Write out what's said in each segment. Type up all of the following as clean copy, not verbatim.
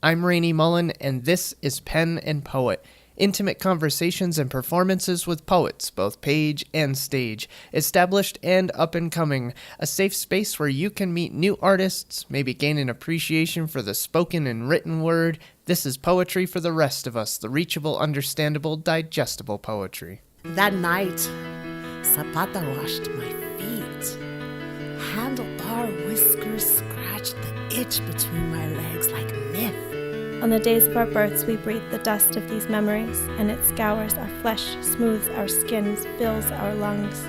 I'm Rainey Mullen, and this is Pen and Poet. Intimate conversations and performances with poets, both page and stage. Established and up and coming. A safe space where you can meet new artists, maybe gain an appreciation for the spoken and written word. This is poetry for the rest of us, the reachable, understandable, digestible poetry. That night, Zapata washed my feet. Handlebar whiskers scratched the itch between my legs like myth. On the days of our births, we breathe the dust of these memories, and it scours our flesh, smooths our skins, fills our lungs.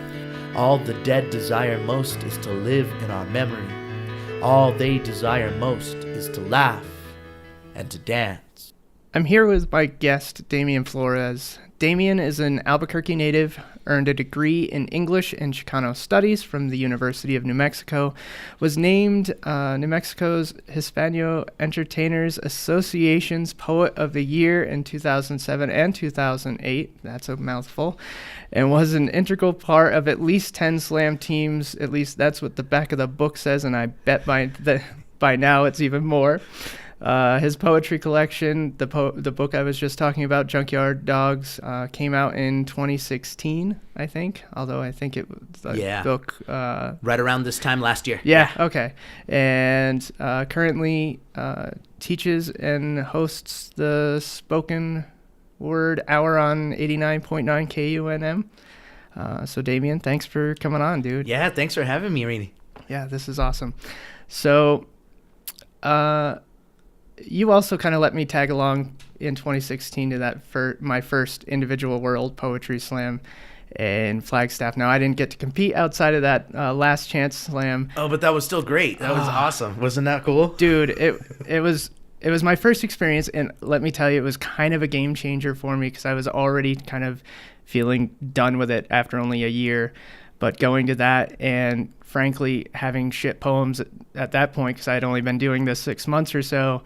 All the dead desire most is to live in our memory. All they desire most is to laugh and to dance. I'm here with my guest, Damien Flores. Damien is an Albuquerque native, earned a degree in English and Chicano Studies from the University of New Mexico, was named New Mexico's Hispano Entertainers Association's Poet of the Year in 2007 and 2008, that's a mouthful, and was an integral part of at least 10 slam teams, at least that's what the back of the book says, and I bet by now it's even more. His poetry collection, the book I was just talking about, Junkyard Dogs, came out in 2016, I think. Although I think it was the book... right around this time last year. Yeah, okay. And currently teaches and hosts the Spoken Word Hour on 89.9 KUNM. So, Damien, thanks for coming on, dude. Yeah, thanks for having me, Rainey. Yeah, this is awesome. So... you also kind of let me tag along in 2016 to that for my first individual world poetry slam in Flagstaff. Now, I didn't get to compete outside of that last chance slam. Oh, but that was still great. That was awesome. Wasn't that cool? Dude, it was my first experience, and let me tell you, it was kind of a game changer for me because I was already kind of feeling done with it after only a year. But going to that and frankly having shit poems at that point, because I had only been doing this 6 months or so,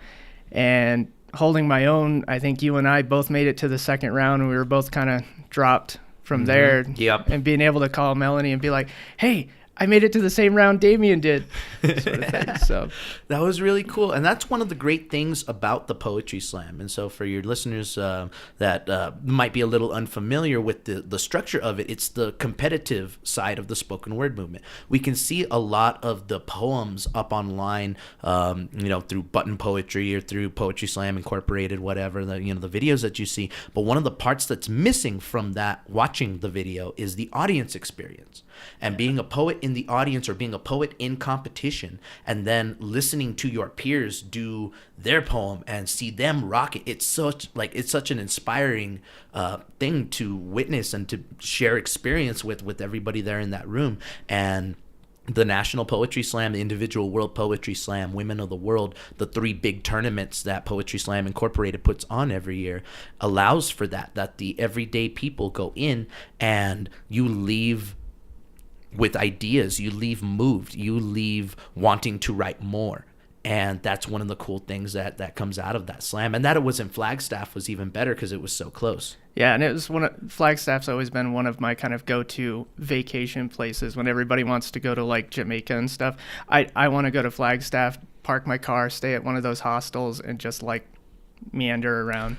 and holding my own, I think you and I both made it to the second round, and we were both kind of dropped from there. Yep. And being able to call Melanie and be like, hey, I made it to the same round Damien did, sort of thing. So that was really cool, and that's one of the great things about the Poetry Slam. And so for your listeners that might be a little unfamiliar with the structure of it, it's the competitive side of the spoken word movement. We can see a lot of the poems up online, through Button Poetry or through Poetry Slam Incorporated, whatever the videos that you see. But one of the parts that's missing from that watching the video is the audience experience. And being a poet in the audience or being a poet in competition and then listening to your peers do their poem and see them rock it, it's such an inspiring thing to witness and to share experience with everybody there in that room. And the National Poetry Slam, the Individual World Poetry Slam, Women of the World, the three big tournaments that Poetry Slam Incorporated puts on every year, allows for that the everyday people go in and you leave with ideas, you leave moved, you leave wanting to write more. And that's one of the cool things that comes out of that slam. And that it was in Flagstaff was even better because it was so close. Yeah, and it was Flagstaff's always been one of my kind of go-to vacation places when everybody wants to go to like Jamaica and stuff. I want to go to Flagstaff, park my car, stay at one of those hostels, and just like wander around.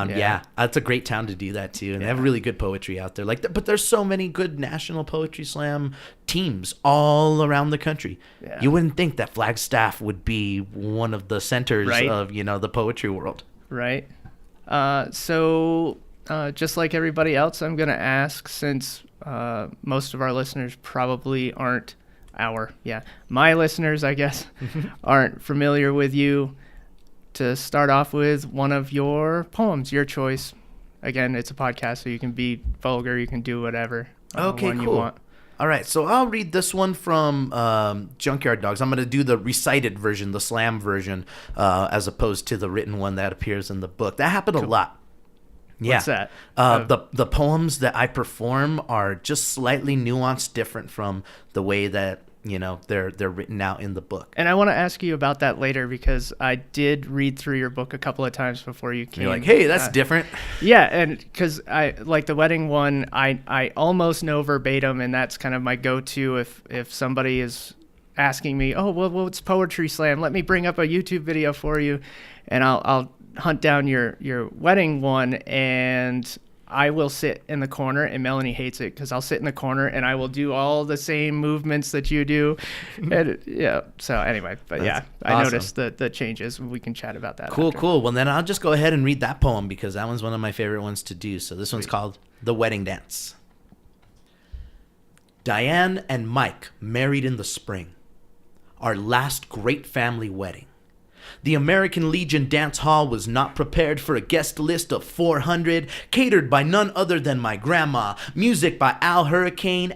Yeah, that's a great town to do that too, and they have really good poetry out there like that. But there's so many good National Poetry Slam teams all around the country. You wouldn't think that Flagstaff would be one of the centers of the poetry world, right? So just like everybody else, I'm gonna ask, since most of our listeners probably aren't my listeners, I guess, aren't familiar with you, to start off with one of your poems, your choice. Again, it's a podcast, so you can be vulgar, you can do whatever. Okay, cool. You want. All right, so I'll read this one from Junkyard Dogs. I'm going to do the recited version, the slam version, as opposed to the written one that appears in the book. That happened a lot. Yeah. What's that? The poems that I perform are just slightly nuanced, different from the way that they're written out in the book. And I want to ask you about that later, because I did read through your book a couple of times before you came. You're like, hey, that's different. Yeah, and because I like the wedding one, I almost know verbatim, and that's kind of my go-to if somebody is asking me, "Oh, well, what's Poetry Slam? Let me bring up a YouTube video for you, and I'll hunt down your wedding one, and I will sit in the corner." And Melanie hates it because I'll sit in the corner and I will do all the same movements that you do. And yeah. So anyway, but That's I awesome. noticed the changes. We can chat about that. Cool, after. cool. Well, then I'll just go ahead and read that poem because that one's one of my favorite ones to do. So this one's called The Wedding Dance. Diane and Mike married in the spring, our last great family wedding. The American Legion Dance Hall was not prepared for a guest list of 400, catered by none other than my grandma, music by Al Hurricane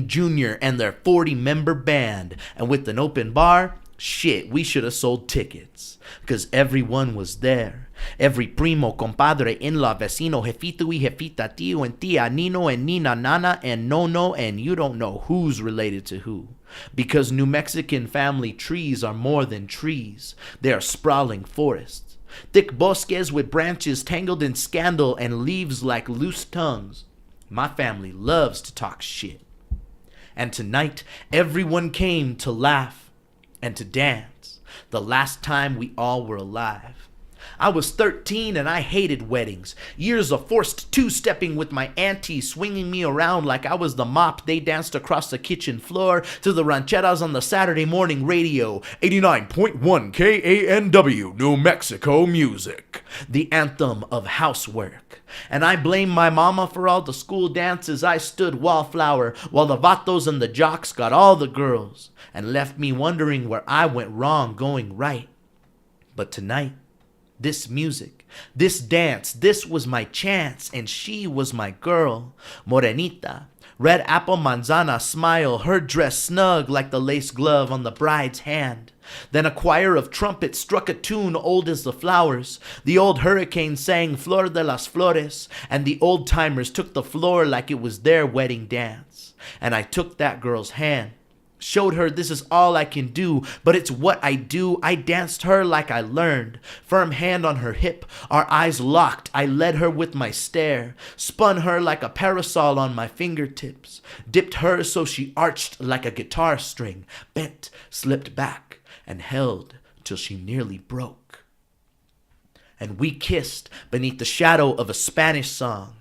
Jr., and their 40-member band. And with an open bar, shit, we should have sold tickets, because everyone was there. Every primo, compadre, in-law, vecino, jefito y jefita, tío and tía, nino and nina, nana and nono, and you don't know who's related to who. Because New Mexican family trees are more than trees. They are sprawling forests. Thick bosques with branches tangled in scandal and leaves like loose tongues. My family loves to talk shit. And tonight, everyone came to laugh and to dance. The last time we all were alive. I was 13 and I hated weddings. Years of forced two-stepping with my auntie swinging me around like I was the mop they danced across the kitchen floor to the rancheras on the Saturday morning radio. 89.1 KANW, New Mexico music. The anthem of housework. And I blame my mama for all the school dances I stood wallflower while the vatos and the jocks got all the girls and left me wondering where I went wrong going right. But tonight, this music, this dance, this was my chance, and she was my girl, Morenita. Red apple manzana smile, her dress snug like the lace glove on the bride's hand. Then a choir of trumpets struck a tune old as the flowers. The old hurricane sang Flor de las Flores, and the old timers took the floor like it was their wedding dance. And I took that girl's hand. Showed her this is all I can do, but it's what I do. I danced her like I learned. Firm hand on her hip, our eyes locked. I led her with my stare. Spun her like a parasol on my fingertips. Dipped her so she arched like a guitar string. Bent, slipped back, and held till she nearly broke. And we kissed beneath the shadow of a Spanish song.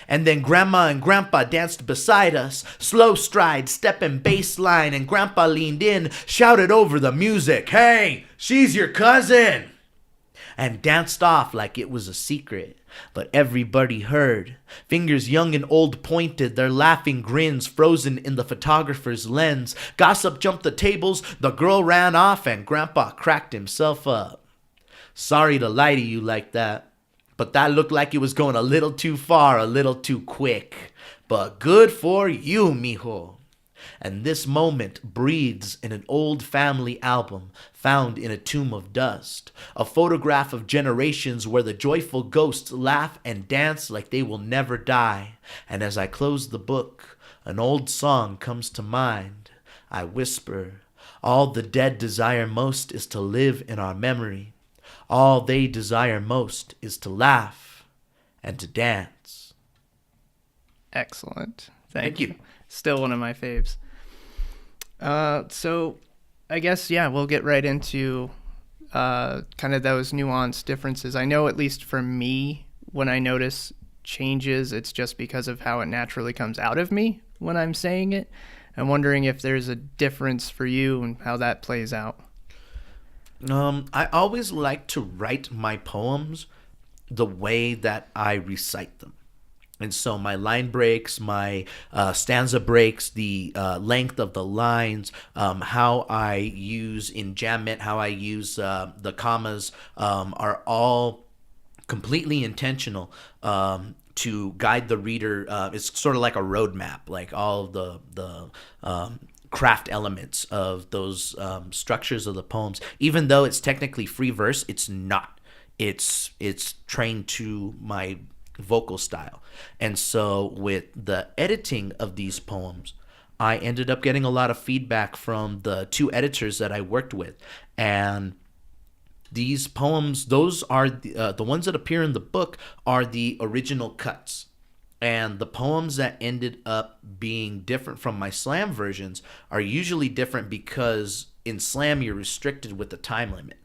And then Grandma and Grandpa danced beside us, slow stride, step and bass line, and Grandpa leaned in, shouted over the music, "Hey, she's your cousin!" And danced off like it was a secret, but everybody heard. Fingers young and old pointed, their laughing grins frozen in the photographer's lens. Gossip jumped the tables, the girl ran off, and Grandpa cracked himself up. Sorry to lie to you like that. But that looked like it was going a little too far, a little too quick. But good for you, mijo. And this moment breathes in an old family album found in a tomb of dust. A photograph of generations where the joyful ghosts laugh and dance like they will never die. And as I close the book, an old song comes to mind. I whisper, all the dead desire most is to live in our memory. All they desire most is to laugh and to dance. Excellent. Thank you. Still one of my faves. So I guess, yeah, we'll get right into kind of those nuanced differences. I know, at least for me, when I notice changes, it's just because of how it naturally comes out of me when I'm saying it. I'm wondering if there's a difference for you and how that plays out. I always like to write my poems the way that I recite them. And so my line breaks, my stanza breaks, the length of the lines, how I use enjambment, how I use the commas are all completely intentional to guide the reader. It's sort of like a roadmap, like all of the craft elements of those structures of the poems. Even though it's technically free verse, it's not. It's trained to my vocal style. And so with the editing of these poems, I ended up getting a lot of feedback from the two editors that I worked with. And these poems, those are the ones that appear in the book are the original cuts. And the poems that ended up being different from my slam versions are usually different because in slam you're restricted with the time limit.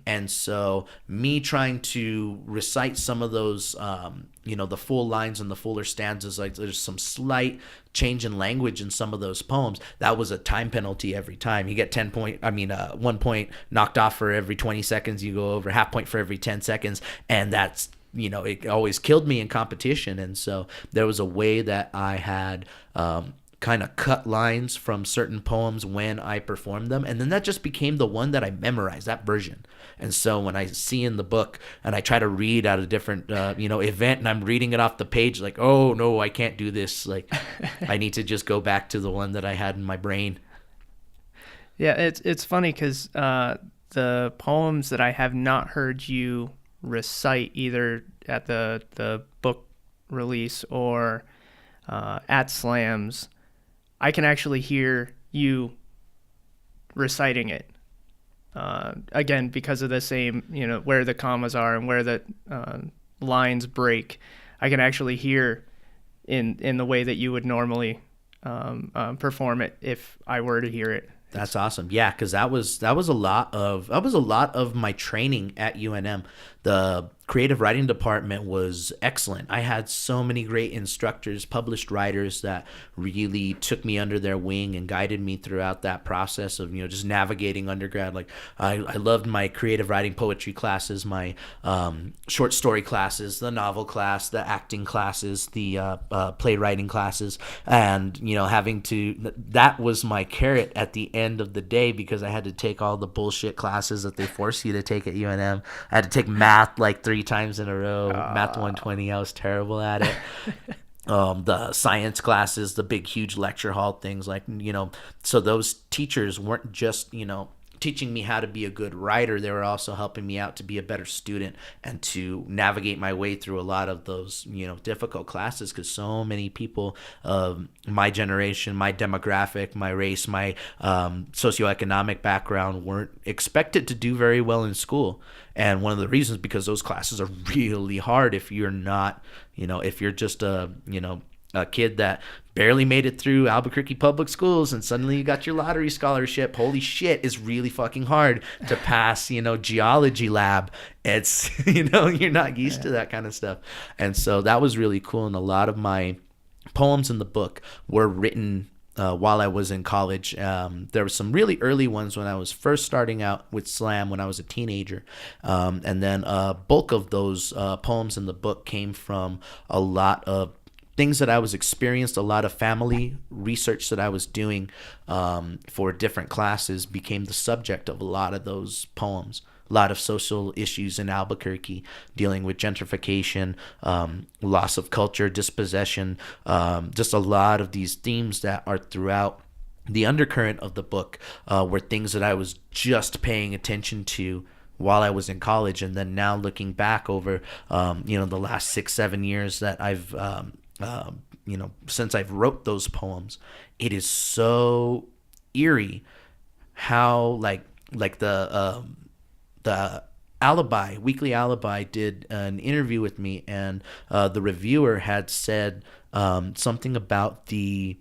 And so me trying to recite some of those, the full lines and the fuller stanzas, like there's some slight change in language in some of those poems. That was a time penalty every time. You get 1 point knocked off for every 20 seconds you go over, half point for every 10 seconds. And that's, it always killed me in competition. And so there was a way that I had, kind of cut lines from certain poems when I performed them, and then that just became the one that I memorized, that version. And so when I see in the book and I try to read at a different event and I'm reading it off the page, like, oh no, I can't do this, like I need to just go back to the one that I had in my brain. Yeah, it's funny because the poems that I have not heard you recite either at the book release or at slams, I can actually hear you reciting it. Again, because of the same, where the commas are and where the lines break, I can actually hear in the way that you would normally perform it if I were to hear it. That's awesome. Yeah, because that was a lot of my training at UNM. The creative writing department was excellent. I had so many great instructors, published writers that really took me under their wing and guided me throughout that process of just navigating undergrad. Like I loved my creative writing poetry classes, my short story classes, the novel class, the acting classes, the playwriting classes, and that was my carrot at the end of the day, because I had to take all the bullshit classes that they force you to take at UNM. I had to take math like 3 times in a row. Math 120, I was terrible at it. The science classes, the big huge lecture hall things, so those teachers weren't just teaching me how to be a good writer. They were also helping me out to be a better student and to navigate my way through a lot of those difficult classes, because so many people of my generation, my demographic, my race, my socioeconomic background weren't expected to do very well in school. And one of the reasons, because those classes are really hard if you're not, if you're just a kid that barely made it through Albuquerque public schools and suddenly you got your lottery scholarship. Holy shit, it's really fucking hard to pass, geology lab. It's, you're not used to that kind of stuff. And so that was really cool. And a lot of my poems in the book were written while I was in college. There were some really early ones when I was first starting out with slam when I was a teenager. And then a bulk of those poems in the book came from a lot of things that I was experienced, a lot of family research that I was doing for different classes became the subject of a lot of those poems. A lot of social issues in Albuquerque, dealing with gentrification, loss of culture, dispossession, just a lot of these themes that are throughout the undercurrent of the book were things that I was just paying attention to while I was in college. And then now looking back over, the last 6-7 years that I've since I've wrote those poems, it is so eerie how like the Weekly Alibi did an interview with me, and the reviewer had said something about the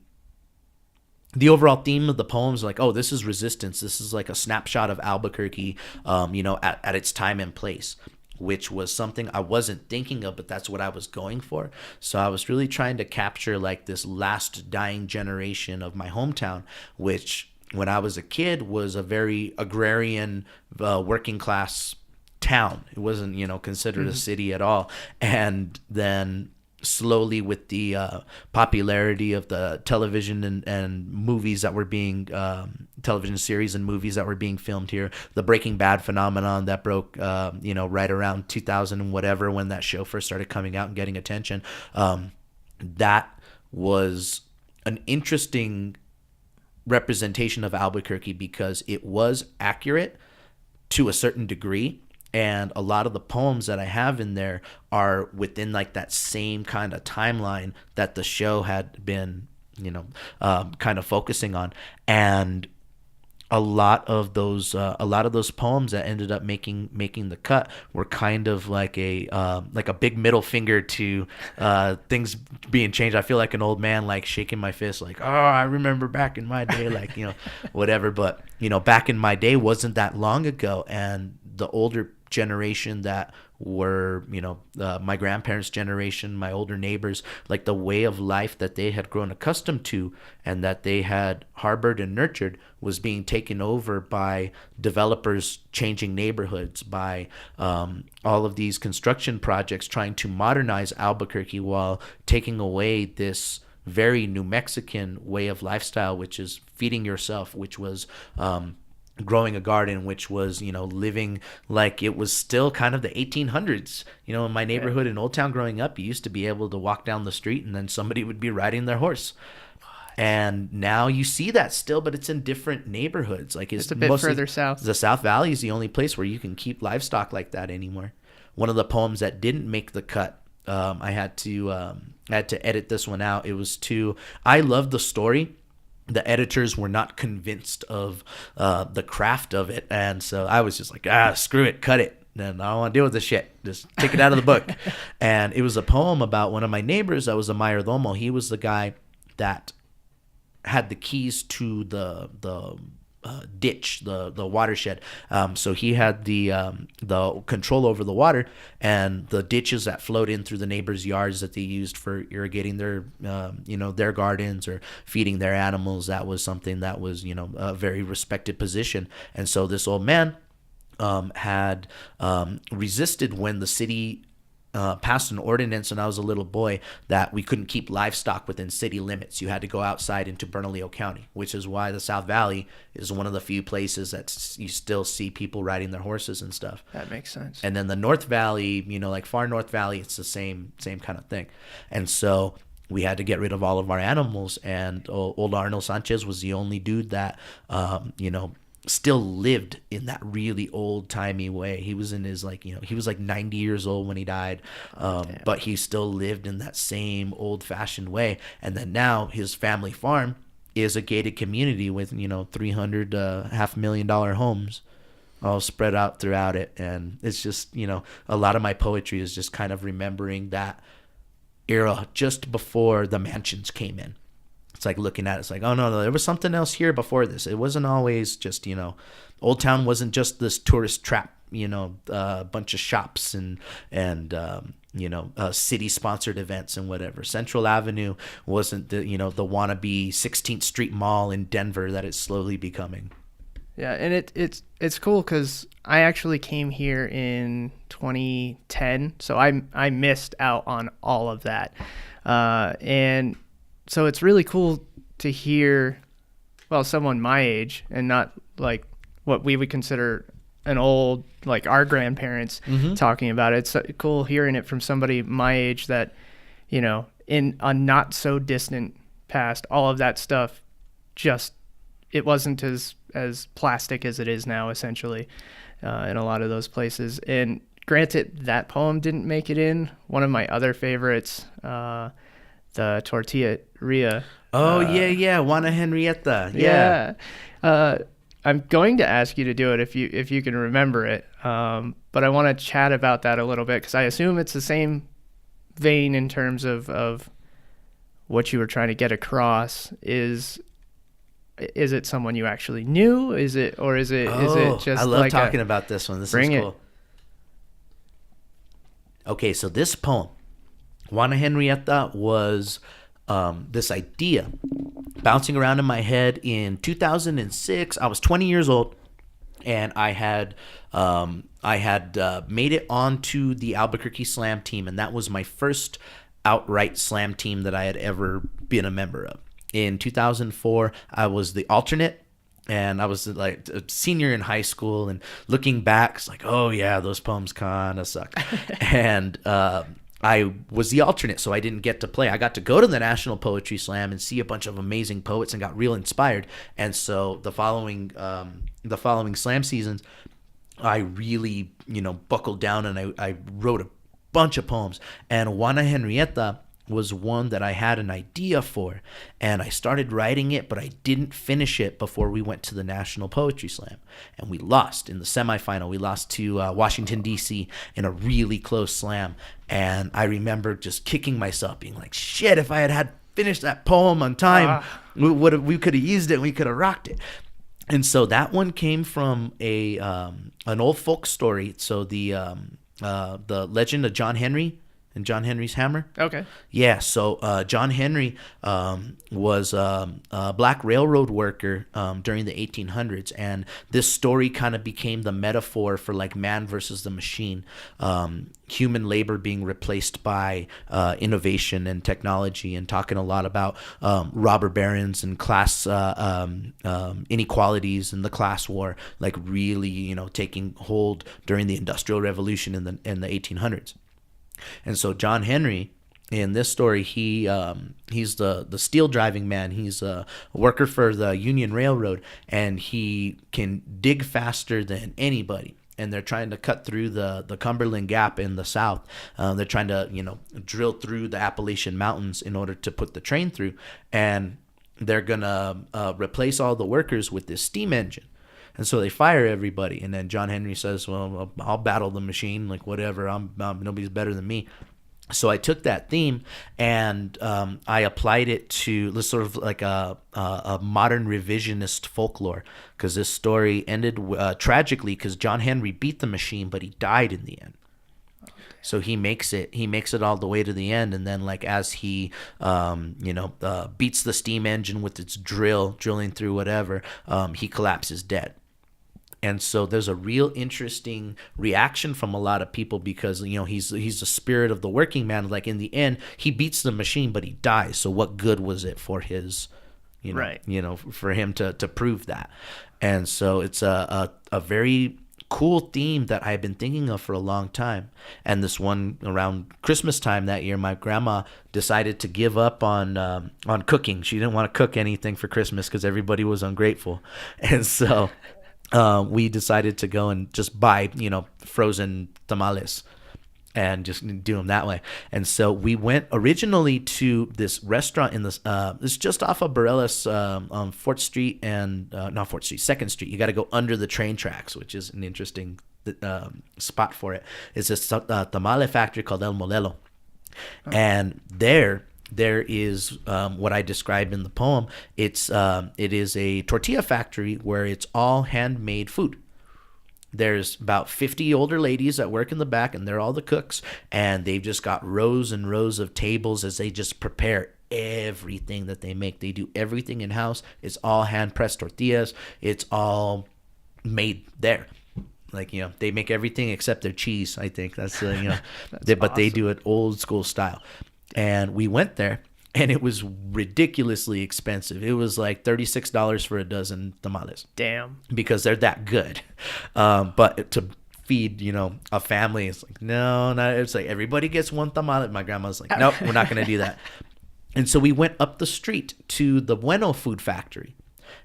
overall theme of the poems, like, oh, this is resistance. This is like a snapshot of Albuquerque, at its time and place, which was something I wasn't thinking of, but that's what I was going for. So I was really trying to capture like this last dying generation of my hometown, which when I was a kid was a very agrarian, working class town. It wasn't, considered a city at all. And then slowly with the popularity of the television and movies that were being television series and movies that were being filmed here, the Breaking Bad phenomenon that broke right around 2000 and whatever, when that show first started coming out and getting attention, that was an interesting representation of Albuquerque because it was accurate to a certain degree. And a lot of the poems that I have in there are within like that same kind of timeline that the show had been, kind of focusing on. And a lot of those poems that ended up making the cut were kind of like a big middle finger to things being changed. I feel like an old man, like shaking my fist, like, oh, I remember back in my day, like, whatever. But back in my day wasn't that long ago, and the older generation that were my grandparents' generation, my older neighbors, like the way of life that they had grown accustomed to and that they had harbored and nurtured was being taken over by developers changing neighborhoods, by all of these construction projects trying to modernize Albuquerque while taking away this very New Mexican way of lifestyle, which is feeding yourself, which was growing a garden, which was living like it was still kind of the 1800s. In my neighborhood in Old Town growing up, you used to be able to walk down the street and then somebody would be riding their horse. And now you see that still, but it's in different neighborhoods. Like it's a bit further south. The South Valley is the only place where you can keep livestock like that anymore. One of the poems that didn't make the cut, I had to edit this one out. It was I loved the story. The editors were not convinced of the craft of it, and so I was just like, screw it, cut it. And I don't want to deal with this shit. Just take it out of the book. And it was a poem about one of my neighbors that was a mayordomo. He was the guy that had the keys to the ditch, the watershed. So he had the control over the water, and the ditches that flowed in through the neighbors' yards that they used for irrigating their their gardens or feeding their animals. That was something that was a very respected position. And so this old man had resisted when the city passed an ordinance when I was a little boy that we couldn't keep livestock within city limits. You had to go outside into Bernalillo County, which is why the South Valley is one of the few places that you still see people riding their horses and stuff. That makes sense. And then the North Valley, like far North Valley, it's the same kind of thing. And so we had to get rid of all of our animals, and old Arnold Sanchez was the only dude that still lived in that really old timey way. He was in his he was like 90 years old when he died, but he still lived in that same old fashioned way. And then now his family farm is a gated community with 300 $500,000 homes all spread out throughout it. And it's just a lot of my poetry is just kind of remembering that era just before the mansions came in. It's like looking at it, it's like, oh no, there was something else here before this. It wasn't always just, Old Town wasn't just this tourist trap, a bunch of shops and city sponsored events and whatever. Central Avenue wasn't the wannabe 16th Street Mall in Denver that it's slowly becoming. Yeah, and it's cool because I actually came here in 2010, so I missed out on all of that, and so it's really cool to hear, someone my age and not like what we would consider an old, like our grandparents talking about it. It's so cool hearing it from somebody my age that, in a not so distant past, all of that stuff it wasn't as plastic as it is now, essentially, in a lot of those places. And granted, that poem didn't make it in. One of my other favorites, the Tortilleria. Oh, yeah. Juana Henrietta. Yeah. I'm going to ask you to do it if you can remember it. But I want to chat about that a little bit because I assume it's the same vein in terms of what you were trying to get across. Is it someone you actually knew? Is it just I love talking about this one. This is cool. Okay, so this poem, Juana Henrietta, was this idea bouncing around in my head in 2006. I was 20 years old, and I had made it onto the Albuquerque Slam team, and that was my first outright slam team that I had ever been a member of. In 2004, I was the alternate, and I was like a senior in high school, and looking back, it's like, oh yeah, those poems kind of suck. And I was the alternate, so I didn't get to play. I got to go to the National Poetry Slam and see a bunch of amazing poets and got real inspired. And so the following slam seasons, I really, buckled down and I wrote a bunch of poems. And Juana Henrietta was one that I had an idea for, and I started writing it, but I didn't finish it before we went to the National Poetry Slam, and we lost in the semifinal. We lost to Washington, D.C. in a really close slam, and I remember just kicking myself, being like, shit, if I had finished that poem on time, we could have used it, we could have rocked it. And so that one came from an old folk story. So the legend of John Henry and John Henry's Hammer. Okay. Yeah. So John Henry was a black railroad worker during the 1800s, and this story kind of became the metaphor for like man versus the machine, human labor being replaced by innovation and technology, and talking a lot about robber barons and class inequalities and the class war, like really taking hold during the Industrial Revolution in the 1800s. And so John Henry, in this story, he's the steel driving man. He's a worker for the Union Railroad, and he can dig faster than anybody. And they're trying to cut through the Cumberland Gap in the South. They're trying to drill through the Appalachian Mountains in order to put the train through, and they're gonna replace all the workers with this steam engine. And so they fire everybody, and then John Henry says, well, I'll battle the machine, like whatever, nobody's better than me. So I took that theme and I applied it to sort of like a modern revisionist folklore, because this story ended tragically, because John Henry beat the machine, but he died in the end. So he makes it all the way to the end, and then like as he beats the steam engine with its drilling through whatever, he collapses dead. And so there's a real interesting reaction from a lot of people, because he's the spirit of the working man. Like in the end, he beats the machine, but he dies. So what good was it for his, for him to prove that? And so it's a very cool theme that I've been thinking of for a long time. And this one around Christmas time that year, my grandma decided to give up on cooking. She didn't want to cook anything for Christmas because everybody was ungrateful, and so. We decided to go and just buy, frozen tamales and just do them that way. And so we went originally to this restaurant in this, it's just off of Bareilles on 4th Street and, not 4th Street, 2nd Street. You got to go under the train tracks, which is an interesting spot for it. It's this tamale factory called El Modelo. Oh. And there is what I described in the poem. It is a tortilla factory where it's all handmade food. There's about 50 older ladies that work in the back, and they're all the cooks, and they've just got rows and rows of tables as they just prepare everything that they make. They do everything in-house. It's all hand-pressed tortillas. It's all made there. Like, they make everything except their cheese, I think. That's, but awesome. They do it old school style. And we went there, and it was ridiculously expensive. It was like $36 for a dozen tamales. Damn. Because they're that good. But to feed, a family, it's like, no. It's like everybody gets one tamale. My grandma's like, nope, we're not going to do that. And so we went up the street to the Bueno Food Factory.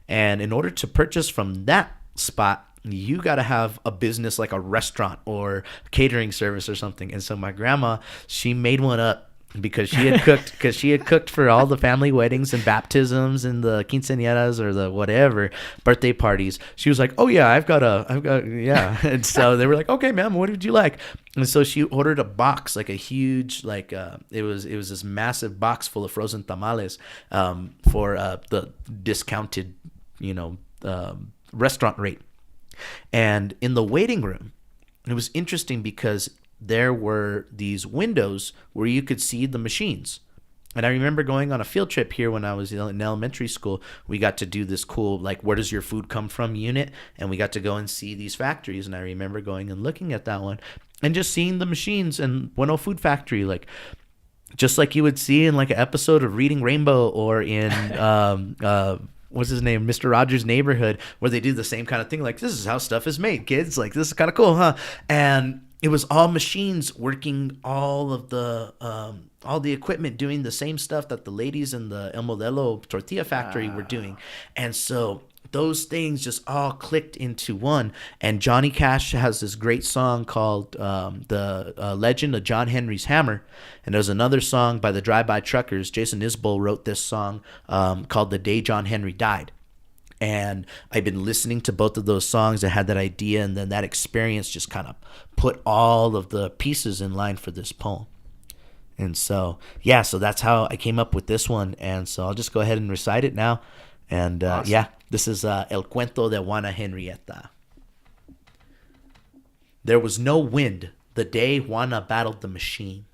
And in order to purchase from that spot, you got to have a business like a restaurant or catering service or something. And so my grandma, she made one up. Because she had cooked for all the family weddings and baptisms and the quinceañeras or the whatever birthday parties. She was like, "Oh yeah, I've got yeah." And so they were like, "Okay, ma'am, what would you like?" And so she ordered a box, like a huge, it was this massive box full of frozen tamales for the discounted, restaurant rate. And in the waiting room, it was interesting because there were these windows where you could see the machines. And I remember going on a field trip here when I was in elementary school. We got to do this cool, where does your food come from unit? And we got to go and see these factories. And I remember going and looking at that one and just seeing the machines in Bueno Food Factory, just like you would see in an episode of Reading Rainbow or in, what's his name? Mr. Rogers' Neighborhood, where they do the same kind of thing. This is how stuff is made, kids. This is kind of cool, huh? And it was all machines working all the equipment, doing the same stuff that the ladies in the El Modelo tortilla factory were doing. And so those things just all clicked into one. And Johnny Cash has this great song called The Legend of John Henry's Hammer. And there's another song by the Drive-By Truckers. Jason Isbell wrote this song called The Day John Henry Died. And I've been listening to both of those songs. I had that idea, and then that experience just kind of put all of the pieces in line for this poem. And so, yeah, so that's how I came up with this one. And so I'll just go ahead and recite it now. And Awesome. yeah, this is El Cuento de Juana Henrietta. There was no wind the day Juana battled the machine.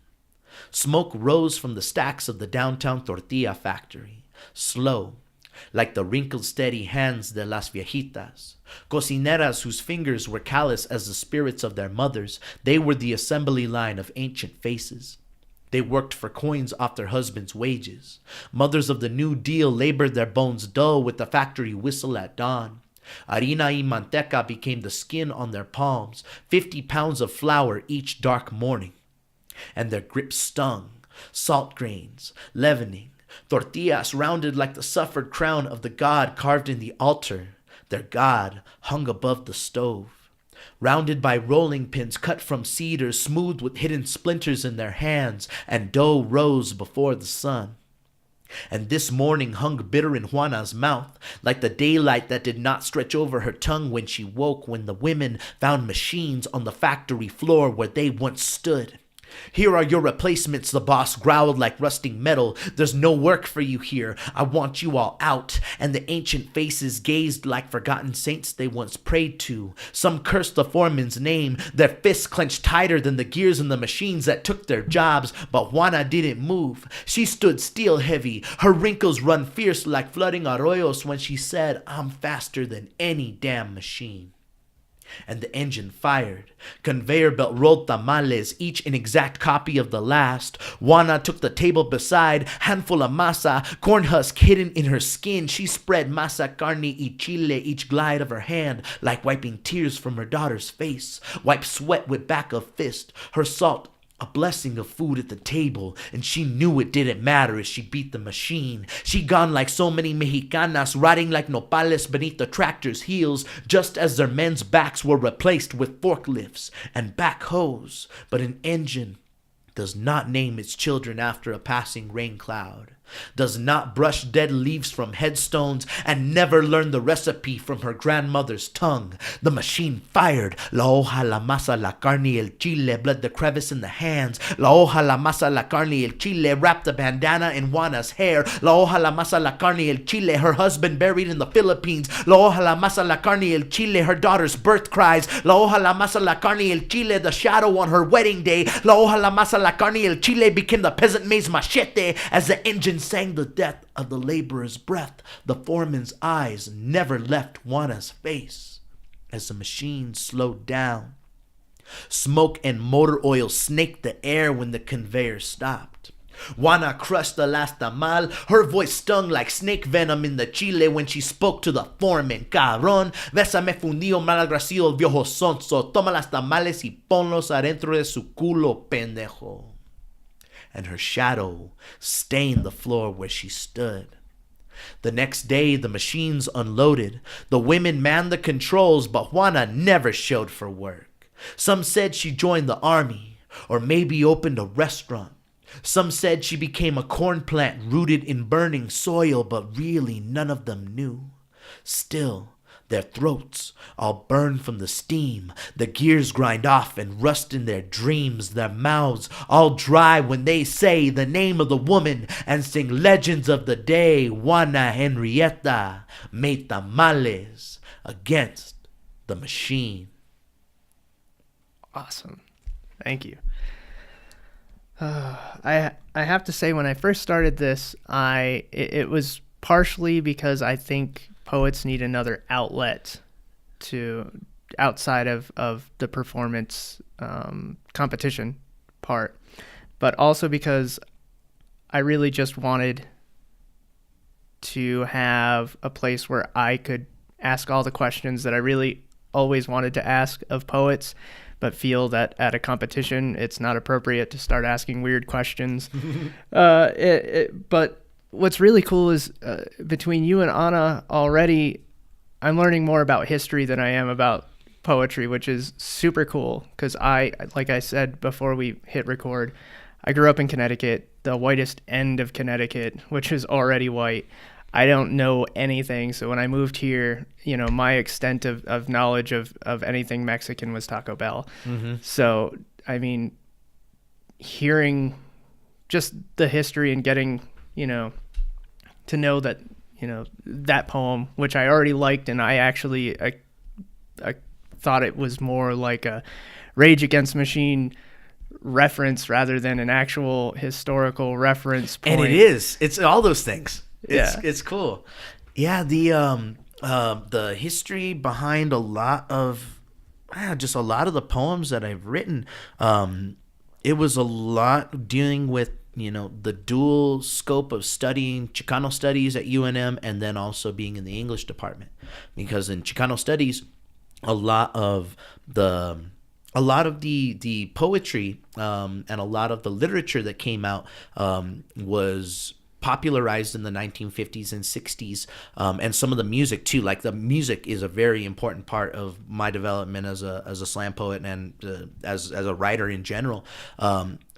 Smoke rose from the stacks of the downtown tortilla factory, slow, like the wrinkled steady hands de las viejitas. Cocineras whose fingers were callous as the spirits of their mothers, they were the assembly line of ancient faces. They worked for coins off their husbands' wages. Mothers of the New Deal labored their bones dull with the factory whistle at dawn. Harina y manteca became the skin on their palms, 50 pounds of flour each dark morning. And their grip stung, salt grains, leavening, tortillas rounded like the suffered crown of the god carved in the altar. Their god hung above the stove. Rounded by rolling pins cut from cedars, smooth with hidden splinters in their hands, and dough rose before the sun. And this morning hung bitter in Juana's mouth, like the daylight that did not stretch over her tongue when she woke, when the women found machines on the factory floor where they once stood. Here are your replacements, the boss growled like rusting metal. There's no work for you here. I want you all out. And the ancient faces gazed like forgotten saints they once prayed to. Some cursed the foreman's name, their fists clenched tighter than the gears in the machines that took their jobs. But Juana didn't move. She stood steel heavy, her wrinkles run fierce like flooding arroyos when she said, I'm faster than any damn machine. And the engine fired. Conveyor belt rolled tamales, each an exact copy of the last. Juana took the table beside, handful of masa, corn husk hidden in her skin. She spread masa, carne y chile, each glide of her hand, like wiping tears from her daughter's face. Wiped sweat with back of fist. Her salt, a blessing of food at the table, and she knew it didn't matter as she beat the machine. She gone like so many Mexicanas, riding like nopales beneath the tractor's heels, just as their men's backs were replaced with forklifts and backhoes. But an engine does not name its children after a passing rain cloud, does not brush dead leaves from headstones, and never learn the recipe from her grandmother's tongue. The machine fired. La hoja, la masa, la carne, el chile, bled the crevice in the hands. La hoja, la masa, la carne, el chile, wrapped the bandana in Juana's hair. La hoja, la masa, la carne, el chile, her husband buried in the Philippines. La hoja, la masa, la carne, el chile, her daughter's birth cries. La hoja, la masa, la carne, el chile, the shadow on her wedding day. La hoja, la masa, la carne, el chile became the peasant maid's machete as the engine sang the death of the laborer's breath. The foreman's eyes never left Juana's face as the machine slowed down. Smoke and motor oil snaked the air when the conveyor stopped. Juana crushed the last tamal. Her voice stung like snake venom in the chile when she spoke to the foreman. Cabrón, bésame fundido, malagracido, viejo sonso. Toma las tamales y ponlos adentro de su culo, pendejo. And her shadow stained the floor where she stood. The next day, the machines unloaded. The women manned the controls, but Juana never showed for work. Some said she joined the army, or maybe opened a restaurant. Some said she became a corn plant rooted in burning soil, but really none of them knew. Still, their throats all burn from the steam. The gears grind off and rust in their dreams. Their mouths all dry when they say the name of the woman and sing legends of the day. Juana Henrietta made tamales against the machine. Awesome. Thank you. I have to say, when I first started this, it was partially because I think poets need another outlet to outside of the performance competition part, but also because I really just wanted to have a place where I could ask all the questions that I really always wanted to ask of poets, but feel that at a competition it's not appropriate to start asking weird questions. But what's really cool is between you and Anna already, I'm learning more about history than I am about poetry, which is super cool because like I said before we hit record, I grew up in Connecticut, the whitest end of Connecticut, which is already white. I don't know anything. So when I moved here, my extent of knowledge of anything Mexican was Taco Bell. Mm-hmm. So, I mean, hearing just the history and getting, to know that, that poem, which I already liked, and I actually I thought it was more like a Rage Against the Machine reference rather than an actual historical reference point. And it is. It's all those things. Yeah. It's cool. Yeah, the history behind a lot of the poems that I've written, it was a lot dealing with the dual scope of studying Chicano studies at UNM and then also being in the English department, because in Chicano studies, a lot of the poetry and a lot of the literature that came out was popularized in the 1950s and 60s, and some of the music too. Like the music is a very important part of my development as a slam poet and as a writer in general,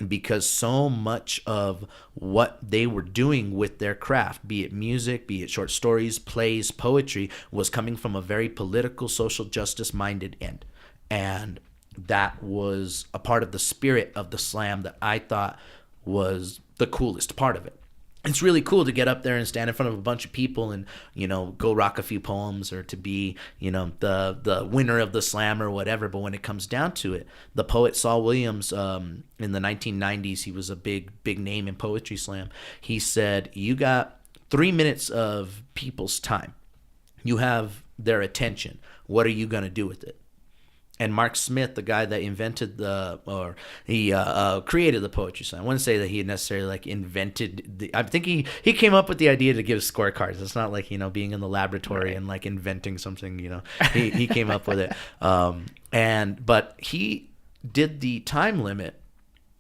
because so much of what they were doing with their craft, be it music, be it short stories, plays, poetry, was coming from a very political, social justice minded end. And that was a part of the spirit of the slam that I thought was the coolest part of it. It's really cool to get up there and stand in front of a bunch of people and, go rock a few poems, or to be, the winner of the slam or whatever. But when it comes down to it, the poet Saul Williams, in the 1990s, he was a big name in poetry slam. He said, you got 3 minutes of people's time. You have their attention. What are you going to do with it? And Mark Smith, the guy that invented created the poetry slam. I wouldn't say that he necessarily invented I think he came up with the idea to give scorecards. It's not like, being in the laboratory and inventing something, he came up with it. But he did the time limit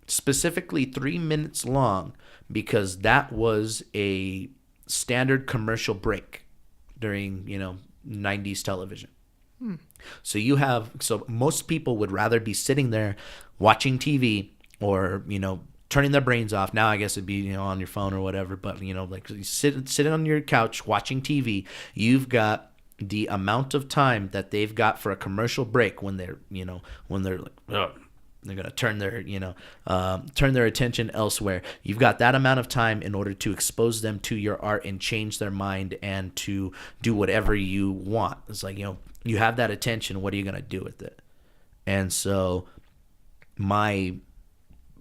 specifically 3 minutes long because that was a standard commercial break during, 90s television. So most people would rather be sitting there watching TV or, turning their brains off. Now I guess it'd be, on your phone or whatever, but sitting on your couch watching TV, you've got the amount of time that they've got for a commercial break when they're like, ugh, they're going to turn their attention elsewhere. You've got that amount of time in order to expose them to your art and change their mind and to do whatever you want. It's like, you have that attention. What are you going to do with it? And so my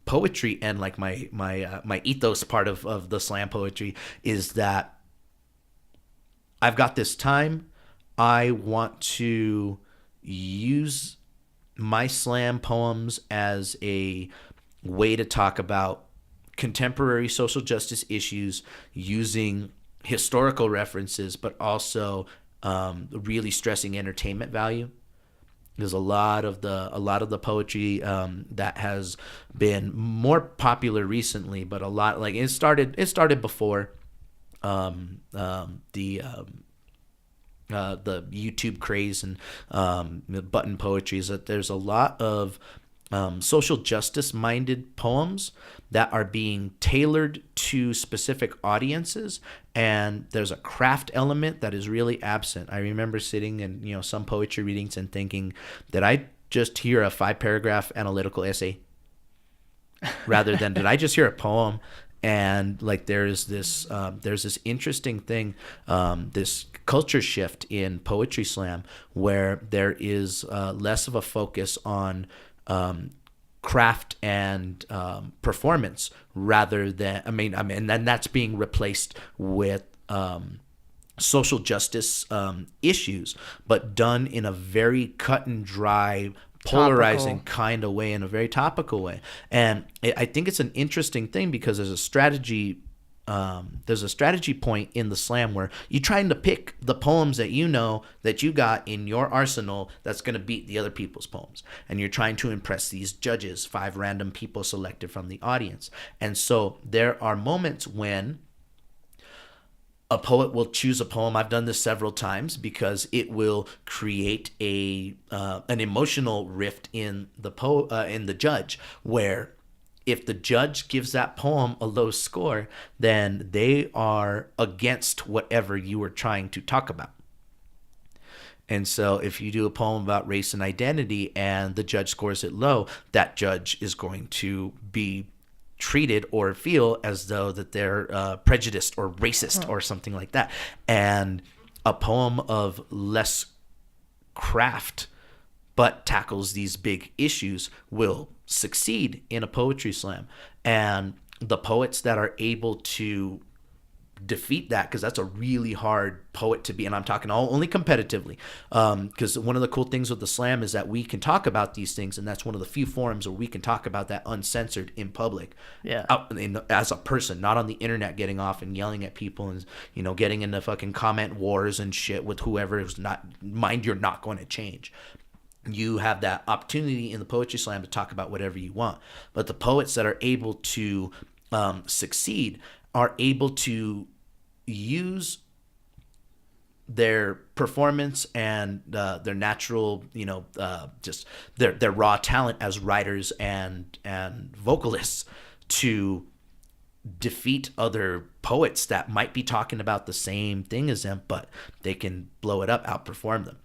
poetry and my ethos part of the slam poetry is that I've got this time. I want to use my slam poems as a way to talk about contemporary social justice issues using historical references, but also really stressing entertainment value. There's a lot of the poetry that has been more popular recently, but a lot it started before the YouTube craze and button poetry. Is that there's a lot of social justice minded poems that are being tailored to specific audiences, and there's a craft element that is really absent. I remember sitting in some poetry readings and thinking, did I just hear a 5-paragraph analytical essay rather than did I just hear a poem? And there's this interesting thing, this culture shift in poetry slam where there is less of a focus on craft and performance rather than and that's being replaced with social justice issues, but done in a very cut and dry, polarizing kind of way, in a very topical way. And I think it's an interesting thing because there's a strategy point in the slam where you're trying to pick the poems that that you got in your arsenal that's going to beat the other people's poems, and you're trying to impress these judges, 5 random people selected from the audience. And so there are moments when a poet will choose a poem. I've done this several times because it will create an emotional rift in the judge, where if the judge gives that poem a low score, then they are against whatever you were trying to talk about. And so if you do a poem about race and identity and the judge scores it low, that judge is going to be treated or feel as though that they're prejudiced or racist or something like that. And a poem of less craft but tackles these big issues will succeed in a poetry slam. And the poets that are able to defeat that, because that's a really hard poet to be, and I'm talking only competitively, because one of the cool things with the slam is that we can talk about these things, and that's one of the few forums where we can talk about that uncensored in public, as a person, not on the internet getting off and yelling at people and getting into fucking comment wars and shit with whoever is not mind you're not going to change. You have that opportunity in the poetry slam to talk about whatever you want. But the poets that are able to succeed are able to use their performance and their natural, just their raw talent as writers and vocalists to defeat other poets that might be talking about the same thing as them, but they can blow it up, outperform them.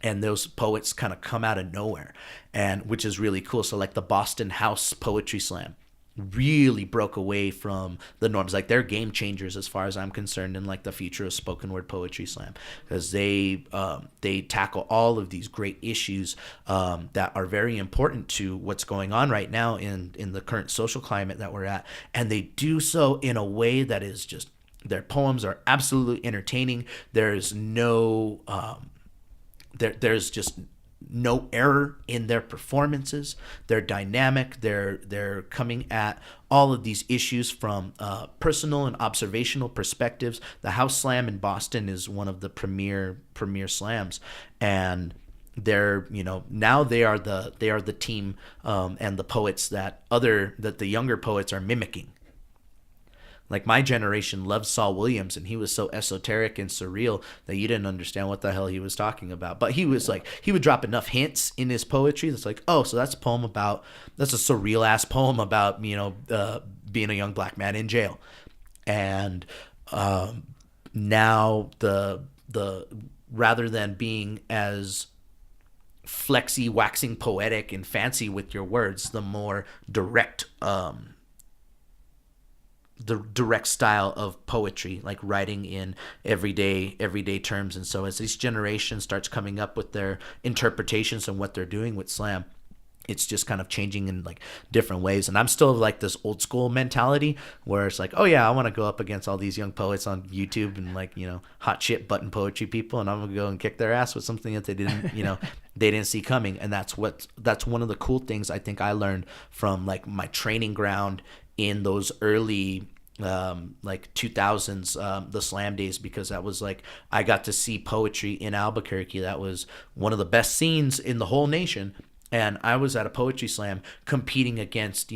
And those poets kind of come out of nowhere, and which is really cool. So like the Boston House Poetry Slam really broke away from the norms. Like they're game changers as far as I'm concerned in like the future of spoken word poetry slam, because they tackle all of these great issues that are very important to what's going on right now in the current social climate that we're at. And they do so in a way that is just, their poems are absolutely entertaining. There's no there's just no error in their performances. They're dynamic. They're coming at all of these issues from personal and observational perspectives. The House Slam in Boston is one of the premier slams, and they're now they are the team and the poets that the younger poets are mimicking. Like my generation loved Saul Williams, and he was so esoteric and surreal that you didn't understand what the hell he was talking about. But he was like, he would drop enough hints in his poetry that's like, oh, so that's a surreal ass poem about, being a young black man in jail. And now the rather than being as flexy, waxing poetic and fancy with your words, the more direct style of poetry, like writing in everyday terms. And so as this generation starts coming up with their interpretations and what they're doing with slam, it's just kind of changing in like different ways. And I'm still like this old school mentality where it's like, oh yeah, I want to go up against all these young poets on YouTube and like, hot shit button poetry people, and I'm gonna go and kick their ass with something that they didn't they didn't see coming. And that's one of the cool things I think I learned from like my training ground in those early like 2000s the slam days, because that was like I got to see poetry in Albuquerque. That was one of the best scenes in the whole nation, and I was at a poetry slam competing against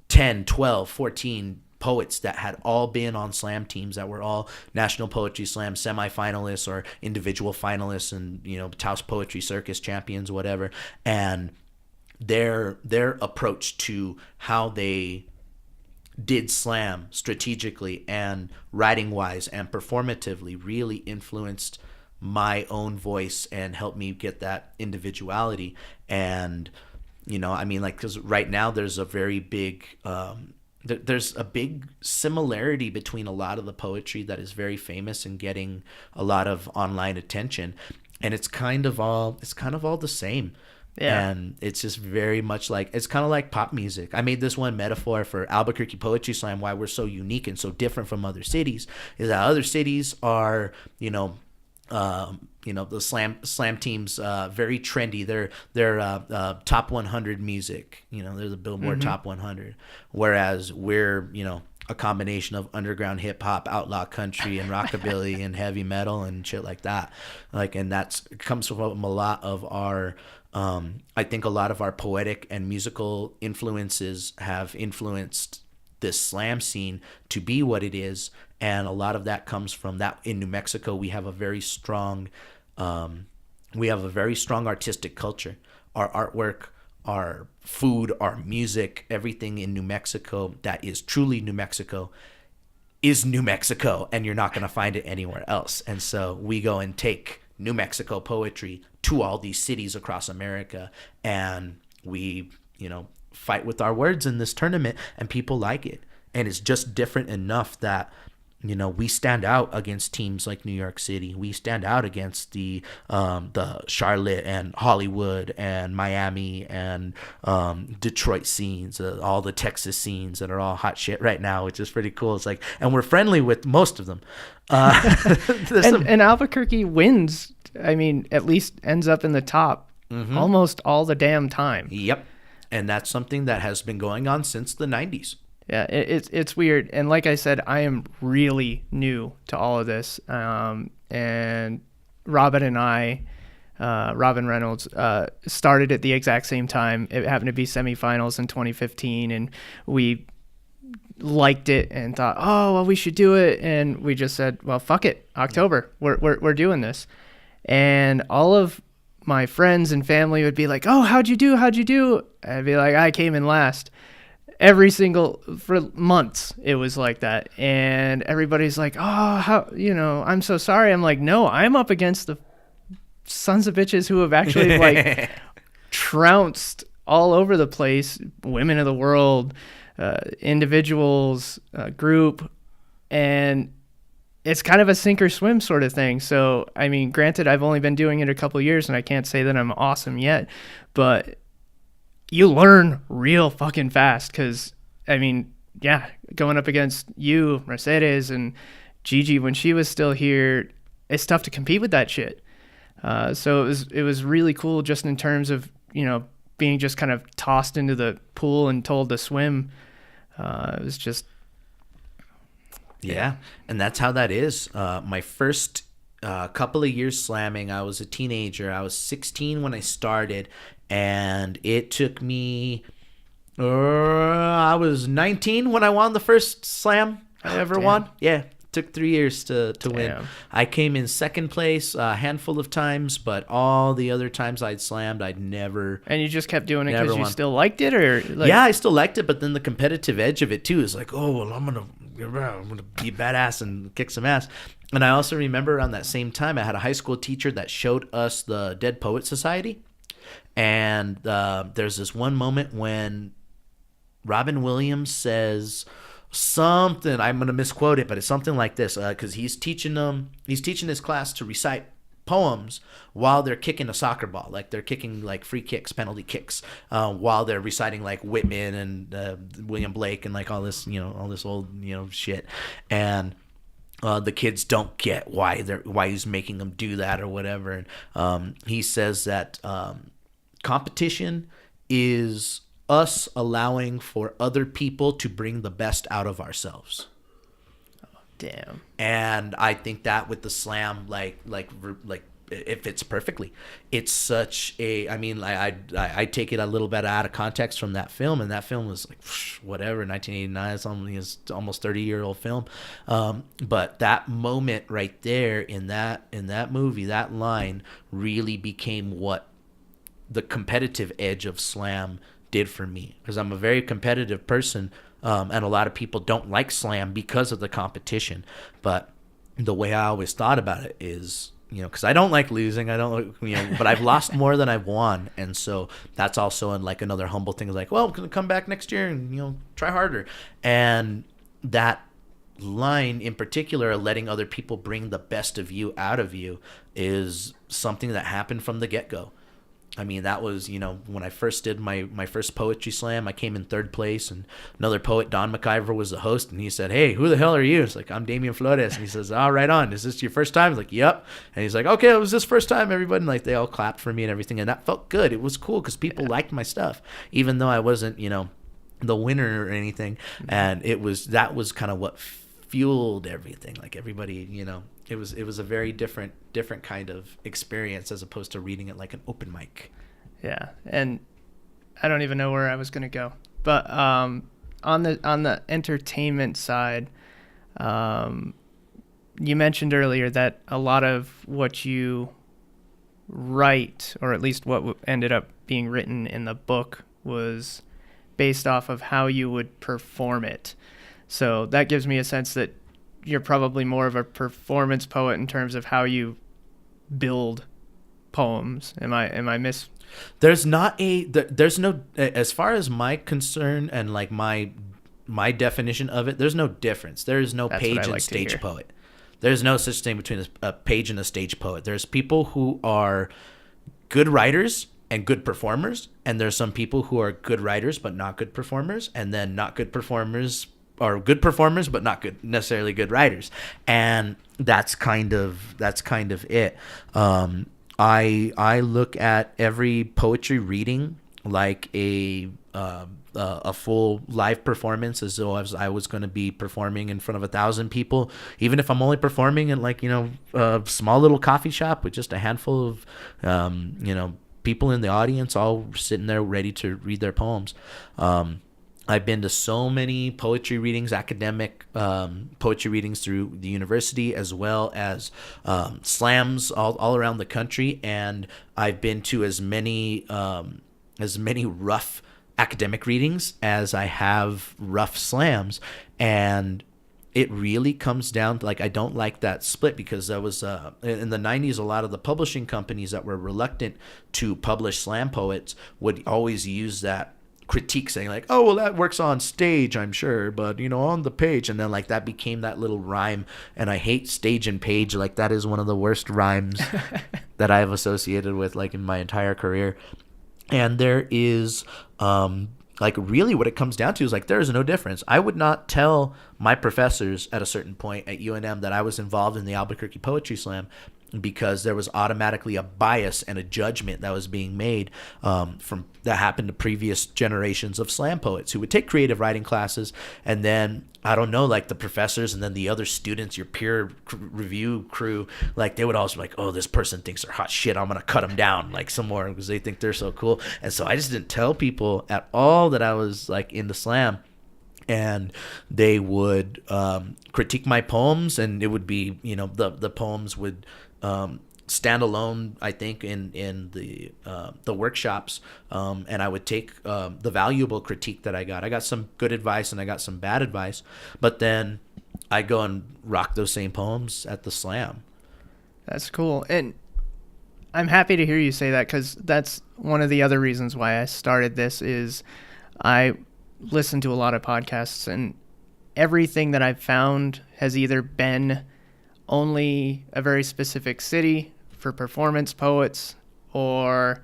10, 12, 14 poets that had all been on slam teams that were all National Poetry Slam semifinalists or individual finalists, and Taos Poetry Circus champions, whatever. And their approach to how they did slam strategically and writing wise and performatively really influenced my own voice and helped me get that individuality. And because right now there's a very big there's a big similarity between a lot of the poetry that is very famous and getting a lot of online attention, and it's kind of all the same. Yeah. And it's just very much like, it's kind of like pop music. I made this one metaphor for Albuquerque Poetry Slam, why we're so unique and so different from other cities, is that other cities are, the slam teams very trendy. They're top 100 music. They're the Billboard Top 100, whereas we're a combination of underground hip hop, outlaw country, and rockabilly and heavy metal and shit like that. And that comes from a lot of our. I think a lot of our poetic and musical influences have influenced this slam scene to be what it is. And a lot of that comes from that. In New Mexico, we have a very strong artistic culture. Our artwork, our food, our music, everything in New Mexico that is truly New Mexico is New Mexico, and you're not going to find it anywhere else. And so we go and take New Mexico poetry to all these cities across America, and we, fight with our words in this tournament, and people like it. And it's just different enough that we stand out against teams like New York City. We stand out against the Charlotte and Hollywood and Miami and Detroit scenes, all the Texas scenes that are all hot shit right now, which is pretty cool. It's like, and we're friendly with most of them. And Albuquerque wins. I mean, at least ends up in the top almost all the damn time. Yep. And that's something that has been going on since the 90s. Yeah, it's weird. And like I said, I am really new to all of this. And Robin and I, Robin Reynolds, started at the exact same time. It happened to be semifinals in 2015, and we liked it and thought, oh, well, we should do it. And we just said, well, fuck it, October, we're doing this. And all of my friends and family would be like, oh, how'd you do? I'd be like, I came in last. For months it was like that, and everybody's like, oh, how, I'm so sorry. I'm like, no, I'm up against the sons of bitches who have actually like trounced all over the place, women of the world, individuals, group, and it's kind of a sink or swim sort of thing. So I mean, granted, I've only been doing it a couple of years and I can't say that I'm awesome yet, but you learn real fucking fast, because, I mean, yeah, going up against you, Mercedes, and Gigi when she was still here, it's tough to compete with that shit. So it was really cool just in terms of, being just kind of tossed into the pool and told to swim. It was just... Yeah, and that's how that is. My first couple of years slamming, I was a teenager. I was 16 when I started. And it took me, I was 19 when I won the first slam I ever won. Yeah, it took 3 years to win. I came in second place a handful of times, but all the other times I'd slammed, I'd never. And you just kept doing it because you still liked it, or yeah, I still liked it, but then the competitive edge of it too is like, oh, well, I'm gonna be badass and kick some ass. And I also remember around that same time, I had a high school teacher that showed us the Dead Poet Society. And there's this one moment when Robin Williams says something, I'm going to misquote it, but it's something like this, because he's teaching his class to recite poems while they're kicking a soccer ball, like they're kicking like free kicks, penalty kicks, while they're reciting like Whitman and William Blake and like all this old shit. And the kids don't get why he's making them do that or whatever. And he says that competition is us allowing for other people to bring the best out of ourselves. Oh, damn. And I think that with the slam, like it fits perfectly. It's such a, I mean, I take it a little bit out of context from that film, and that film was like whatever, 1989. It's almost 30-year-old film. But that moment right there in that movie, that line really became what the competitive edge of slam did for me, because I'm a very competitive person, and a lot of people don't like slam because of the competition. But the way I always thought about it is, because I don't like losing, but I've lost more than I've won, and so that's also like another humble thing. Is like, well, I'm gonna come back next year and try harder. And that line in particular, letting other people bring the best of you out of you, is something that happened from the get-go. I mean, that was, when I first did my first poetry slam, I came in third place, and another poet, Don McIver, was the host, and he said, hey, who the hell are you? It's like, I'm Damien Flores. And he says, oh, right on. Is this your first time? I was like, yep. And he's like, okay, it was this first time, everybody. And like, they all clapped for me and everything, and that felt good. It was cool because people liked my stuff, even though I wasn't, the winner or anything. And that was kind of what fueled everything. Like everybody, it was a very different kind of experience as opposed to reading it like an open mic. Yeah, and I don't even know where I was going to go. But on the entertainment side, you mentioned earlier that a lot of what you write, or at least what ended up being written in the book, was based off of how you would perform it. So that gives me a sense that you're probably more of a performance poet in terms of how you build poems. Am I There's not there's no, as far as my concern and like my definition of it, there's no difference. There is no page and stage poet. There's no such thing between a page and a stage poet. There's people who are good writers and good performers, and there's some people who are good writers but not good performers, and then not good performers are good performers but not necessarily good writers. And that's kind of it. I look at every poetry reading like a full live performance, as though I was going to be performing in front of 1,000 people, even if I'm only performing in like, a small little coffee shop with just a handful of, people in the audience, all sitting there ready to read their poems. I've been to so many poetry readings, academic poetry readings through the university, as well as slams all around the country. And I've been to as many rough academic readings as I have rough slams. And it really comes down to, like, I don't like that split, because that was in the 90s, a lot of the publishing companies that were reluctant to publish slam poets would always use that critique, saying like, oh, well, that works on stage, I'm sure, but on the page. And then like that became that little rhyme, and I hate stage and page. Like, that is one of the worst rhymes that I have associated with, like, in my entire career. And there is like, really what it comes down to is like, there is no difference. I would not tell my professors at a certain point at UNM that I was involved in the Albuquerque Poetry Slam, because there was automatically a bias and a judgment that was being made from that happened to previous generations of slam poets who would take creative writing classes, and then, I don't know, like the professors and then the other students, your peer review crew, like they would always be like, oh, this person thinks they're hot shit, I'm gonna cut them down like some more because they think they're so cool. And so I just didn't tell people at all that I was like into slam. And they would critique my poems, and it would be, the poems would stand alone, I think, in the workshops, and I would take the valuable critique that I got. I got some good advice and I got some bad advice, but then I go and rock those same poems at the slam. That's cool. And I'm happy to hear you say that, because that's one of the other reasons why I started this. Is I listen to a lot of podcasts, and everything that I've found has either been only a very specific city for performance poets, or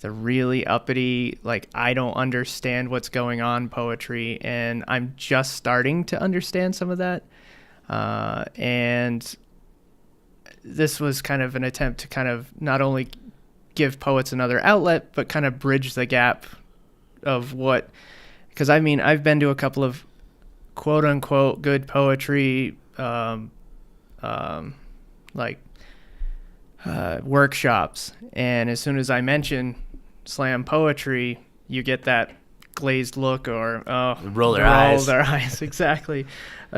the really uppity, like, I don't understand what's going on poetry, and I'm just starting to understand some of that. And this was kind of an attempt to kind of not only give poets another outlet, but kind of bridge the gap of what, because I mean, I've been to a couple of quote unquote good poetry workshops, and as soon as I mention slam poetry, you get that glazed look, or roll their eyes. Exactly.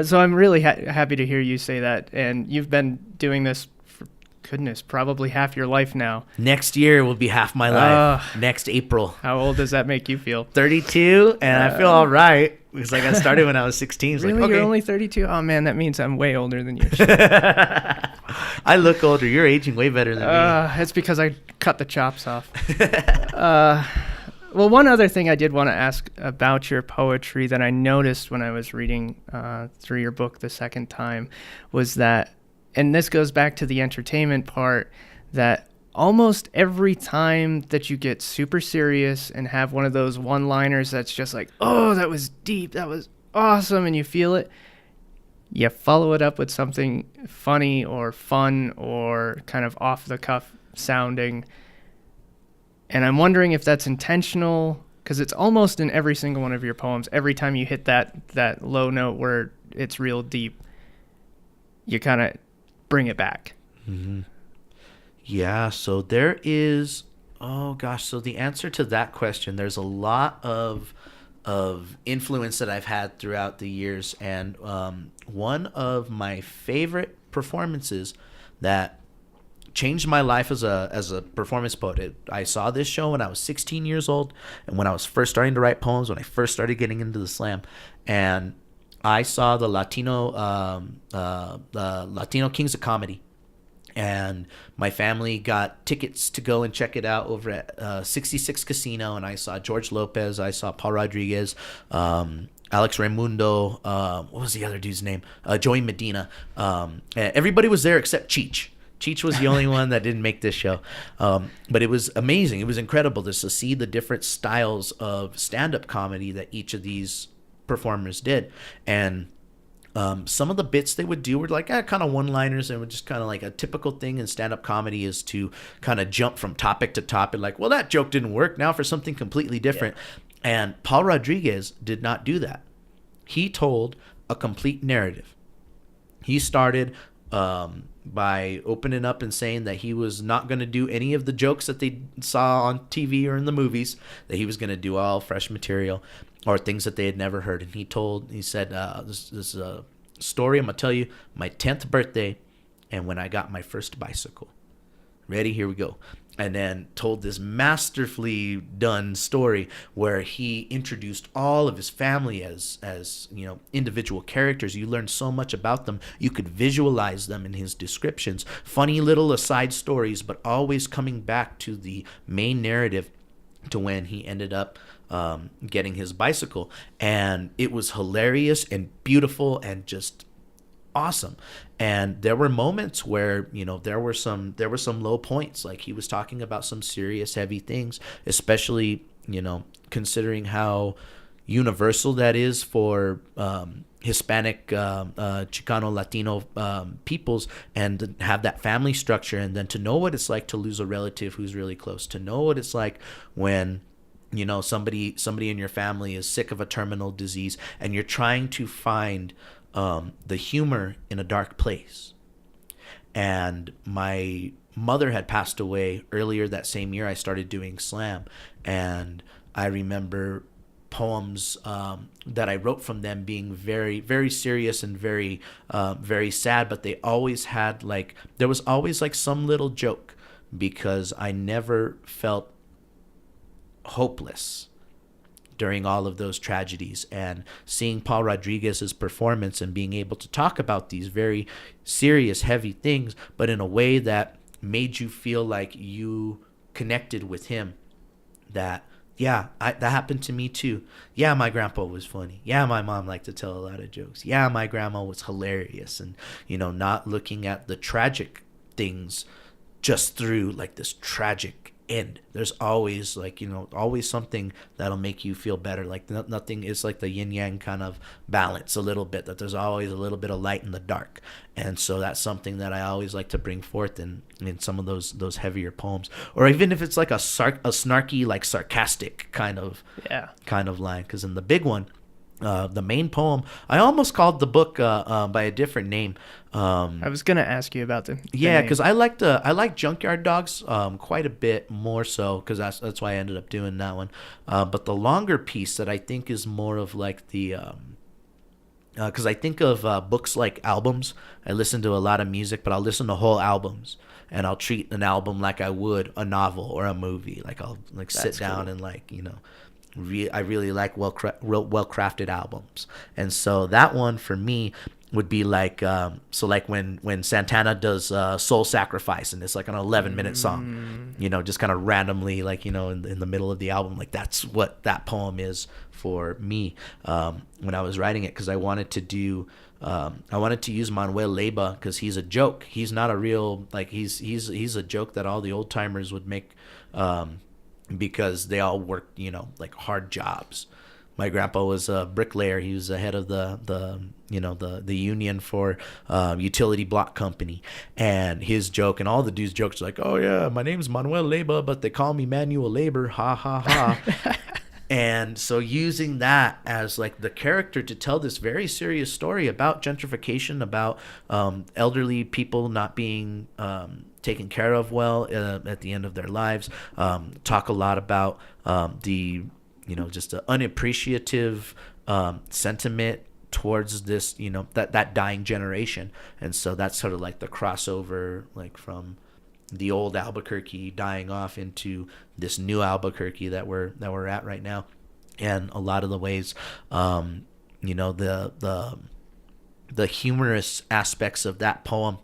So I'm really happy to hear you say that, and you've been doing this for, goodness, probably half your life now. Next year will be half my life. Next April. How old does that make you feel? 32, and I feel all right, because like I started when I was 16. Really? Like, okay. You're only 32? Oh man, that means I'm way older than you. I look older. You're aging way better than me. It's because I cut the chops off. Well, one other thing I did want to ask about your poetry that I noticed when I was reading through your book the second time was that, and this goes back to the entertainment part, that almost every time that you get super serious and have one of those one-liners that's just like, oh, that was deep, that was awesome, and you feel it, you follow it up with something funny or fun or kind of off-the-cuff sounding. And I'm wondering if that's intentional, because it's almost in every single one of your poems. Every time you hit that low note where it's real deep, you kind of bring it back. Mm-hmm. Yeah, so there is, so the answer to that question, there's a lot of of influence that I've had throughout the years. And one of my favorite performances that changed my life as a performance poet. I saw this show when I was 16 years old, and when I was first starting to write poems, when I first started getting into the slam, and I saw the Latino Kings of Comedy, and my family got tickets to go and check it out over at 66 Casino, and I saw George Lopez, I saw Paul Rodriguez, Alex Raimundo, what was the other dude's name? Joey Medina. Everybody was there except Cheech. Cheech was the only one that didn't make this show. But it was amazing. It was incredible just to see the different styles of stand-up comedy that each of these performers did. And some of the bits they would do were like kind of one-liners, and were just kind of like a typical thing in stand-up comedy is to kind of jump from topic to topic. Like, well, that joke didn't work. Now for something completely different. Yeah. And Paul Rodriguez did not do that. He told a complete narrative. He started by opening up and saying that he was not going to do any of the jokes that they saw on TV or in the movies, that he was going to do all fresh material or things that they had never heard. And he said, this is a story I'm going to tell you, my 10th birthday and when I got my first bicycle. Ready? Here we go. And then told this masterfully done story where he introduced all of his family as individual characters. You learned so much about them. You could visualize them in his descriptions. Funny little aside stories, but always coming back to the main narrative, to when he ended up getting his bicycle. And it was hilarious and beautiful and just awesome. And there were moments where there were some low points. Like, he was talking about some serious heavy things, especially considering how universal that is for Hispanic, Chicano, Latino peoples, and to have that family structure, and then to know what it's like to lose a relative who's really close, to know what it's like when somebody in your family is sick of a terminal disease, and you're trying to find the humor in a dark place. And my mother had passed away earlier that same year I started doing slam, and I remember poems that I wrote from them being very, very serious and very, very sad, but they always had there was always some little joke, because I never felt hopeless during all of those tragedies. And seeing Paul Rodriguez's performance and being able to talk about these very serious, heavy things, but in a way that made you feel like you connected with him, that that happened to me too. Yeah, my grandpa was funny. Yeah, my mom liked to tell a lot of jokes. Yeah, my grandma was hilarious. And not looking at the tragic things just through this tragic end. There's always always something that'll make you feel better. Nothing is the yin yang kind of balance a little bit, that there's always a little bit of light in the dark. And so that's something that I always like to bring forth in some of those heavier poems, or even if it's a snarky, sarcastic kind of line. Because in the big one, the main poem, I almost called the book by a different name. I was gonna ask you about the yeah, because I like Junkyard Dogs quite a bit more so, because that's why I ended up doing that one. But the longer piece that I think is more of the because I think of books like albums. I listen to a lot of music, but I'll listen to whole albums, and I'll treat an album like I would a novel or a movie. I'll sit down and I really like well crafted albums. And so that one for me would be when Santana does Soul Sacrifice, and it's an 11-minute song, just kind of randomly in the middle of the album. That's what that poem is for me when I was writing it, because I wanted to use Manuel Leyva, because he's a joke. He's not a real he's a joke that all the old timers would make, because they all worked hard jobs. My grandpa was a bricklayer. He was the head of the union for utility block company. And his joke, and all the dudes' jokes, oh yeah, my name's Manuel Leyva, but they call me manual labor. Ha ha ha. And so using that as the character to tell this very serious story about gentrification, about elderly people not being taken care of well at the end of their lives, talk a lot about the just an unappreciative sentiment towards this, that dying generation. And so that's sort of like the crossover, like from the old Albuquerque dying off into this new Albuquerque that we're at right now. And a lot of the ways, the humorous aspects of that poem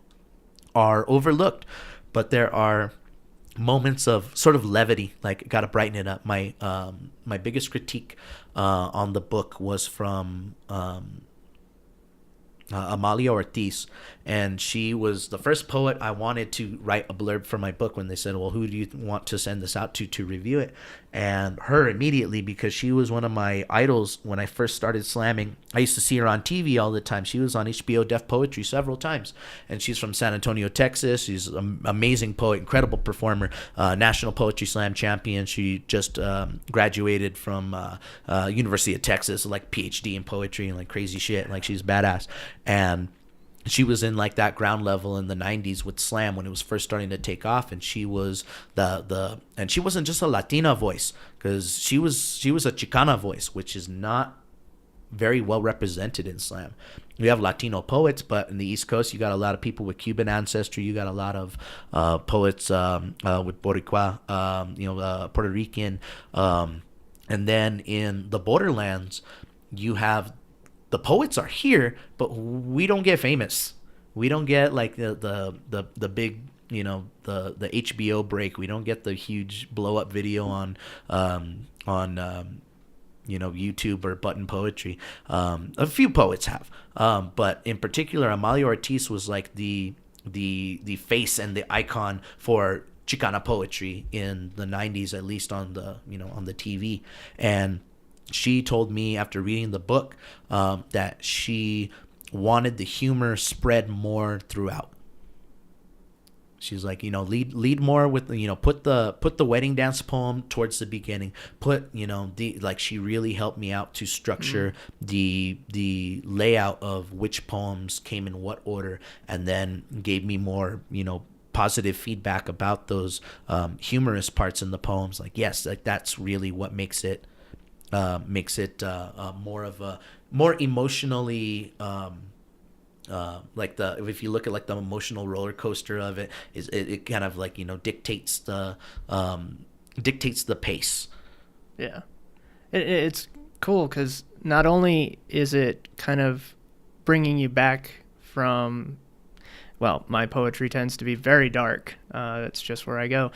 are overlooked, but there are moments of sort of levity, like gotta brighten it up. My biggest critique on the book was from Amalia Ortiz, and she was the first poet I wanted to write a blurb for my book when they said, well, who do you want to send this out to review it? And her immediately, because she was one of my idols when I first started slamming. I used to see her on TV all the time. She was on HBO Def Poetry several times, and she's from San Antonio, Texas. She's an amazing poet, incredible performer, National Poetry Slam champion. She just graduated from University of Texas, like PhD in poetry and like crazy shit. Like, she's badass. And she was in like that ground level in the 90s with slam when it was first starting to take off, and she was and she wasn't just a Latina voice, because she was a Chicana voice, which is not very well represented in slam. We have Latino poets, but in the East Coast you got a lot of people with Cuban ancestry. You got a lot of poets with Boricua, Puerto Rican, and then in the borderlands you have the poets are here, but we don't get famous. We don't get like the big, the HBO break. We don't get the huge blow up video on YouTube or Button Poetry. A few poets have, but in particular, Amalia Ortiz was like the face and the icon for Chicana poetry in the 90s, at least on the TV. And she told me after reading the book that she wanted the humor spread more throughout. She's like, lead more with, put the wedding dance poem towards the beginning. She really helped me out to structure the layout of which poems came in what order, and then gave me more, positive feedback about those humorous parts in the poems. Like, yes, like that's really what makes it more emotionally if you look at like the emotional roller coaster of it, it kind of like dictates the pace. Yeah, it's cool because not only is it kind of bringing you back from, well, my poetry tends to be very dark. That's just where I go.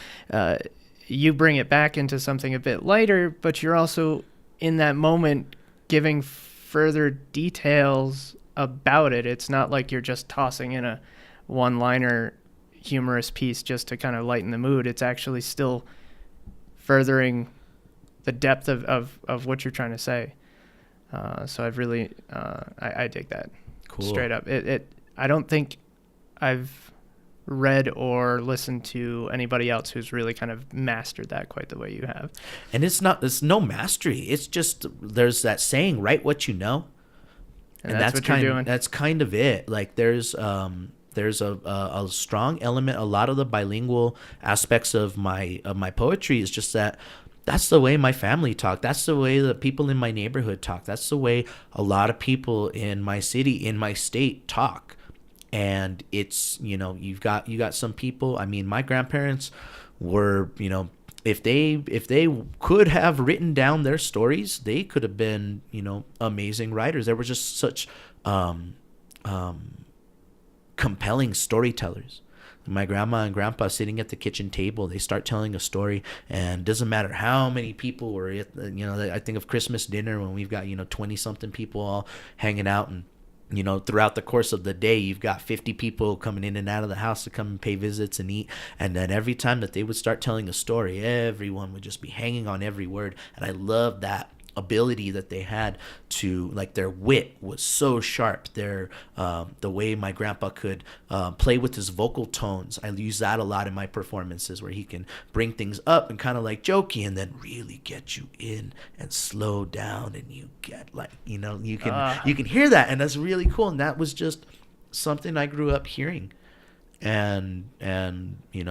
You bring it back into something a bit lighter, but you're also in that moment giving further details about it. It's not like you're just tossing in a one-liner humorous piece just to kind of lighten the mood. It's actually still furthering the depth of what you're trying to say. So I've really I dig that. Cool. Straight up. I don't think I've read or listened to anybody else who's really kind of mastered that quite the way you have. And it's no mastery. It's just, there's that saying, write what you know. And that's what you're doing. That's kind of it. Like there's a strong element. A lot of the bilingual aspects of my poetry is just that's the way my family talk. That's the way the people in my neighborhood talk. That's the way a lot of people in my city, in my state talk. And it's, you've got some people. I mean, my grandparents were, if they could have written down their stories, they could have been, amazing writers. They were just such compelling storytellers. My grandma and grandpa sitting at the kitchen table, they start telling a story, and doesn't matter how many people were at, I think of Christmas dinner when we've got, 20 something people all hanging out, and throughout the course of the day, you've got 50 people coming in and out of the house to come and pay visits and eat. And then every time that they would start telling a story, everyone would just be hanging on every word. And I love that ability that they had to, like, their wit was so sharp. The way my grandpa could play with his vocal tones, I use that a lot in my performances, where he can bring things up and kind of like jokey, and then really get you in and slow down, and you get like, you can hear that, and that's really cool. And that was just something I grew up hearing, and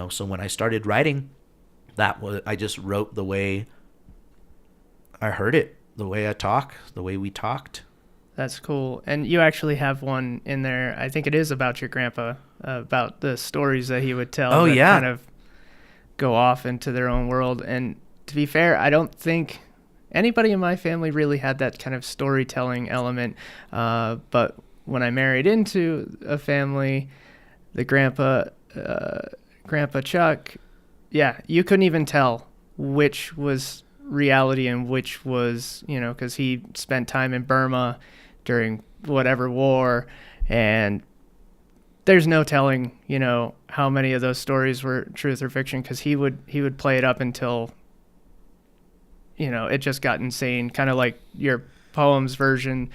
so when I started writing, I just wrote the way I heard it the way I talk, the way we talked. That's cool. And you actually have one in there. I think it is about your grandpa, about the stories that he would tell. Oh, that yeah. kind of go off into their own world. And to be fair, I don't think anybody in my family really had that kind of storytelling element. But when I married into a family, the Grandpa Chuck, yeah, you couldn't even tell which was reality and which was, because he spent time in Burma during whatever war, and there's no telling, how many of those stories were truth or fiction, because he would play it up until, it just got insane, kind of like your poems version,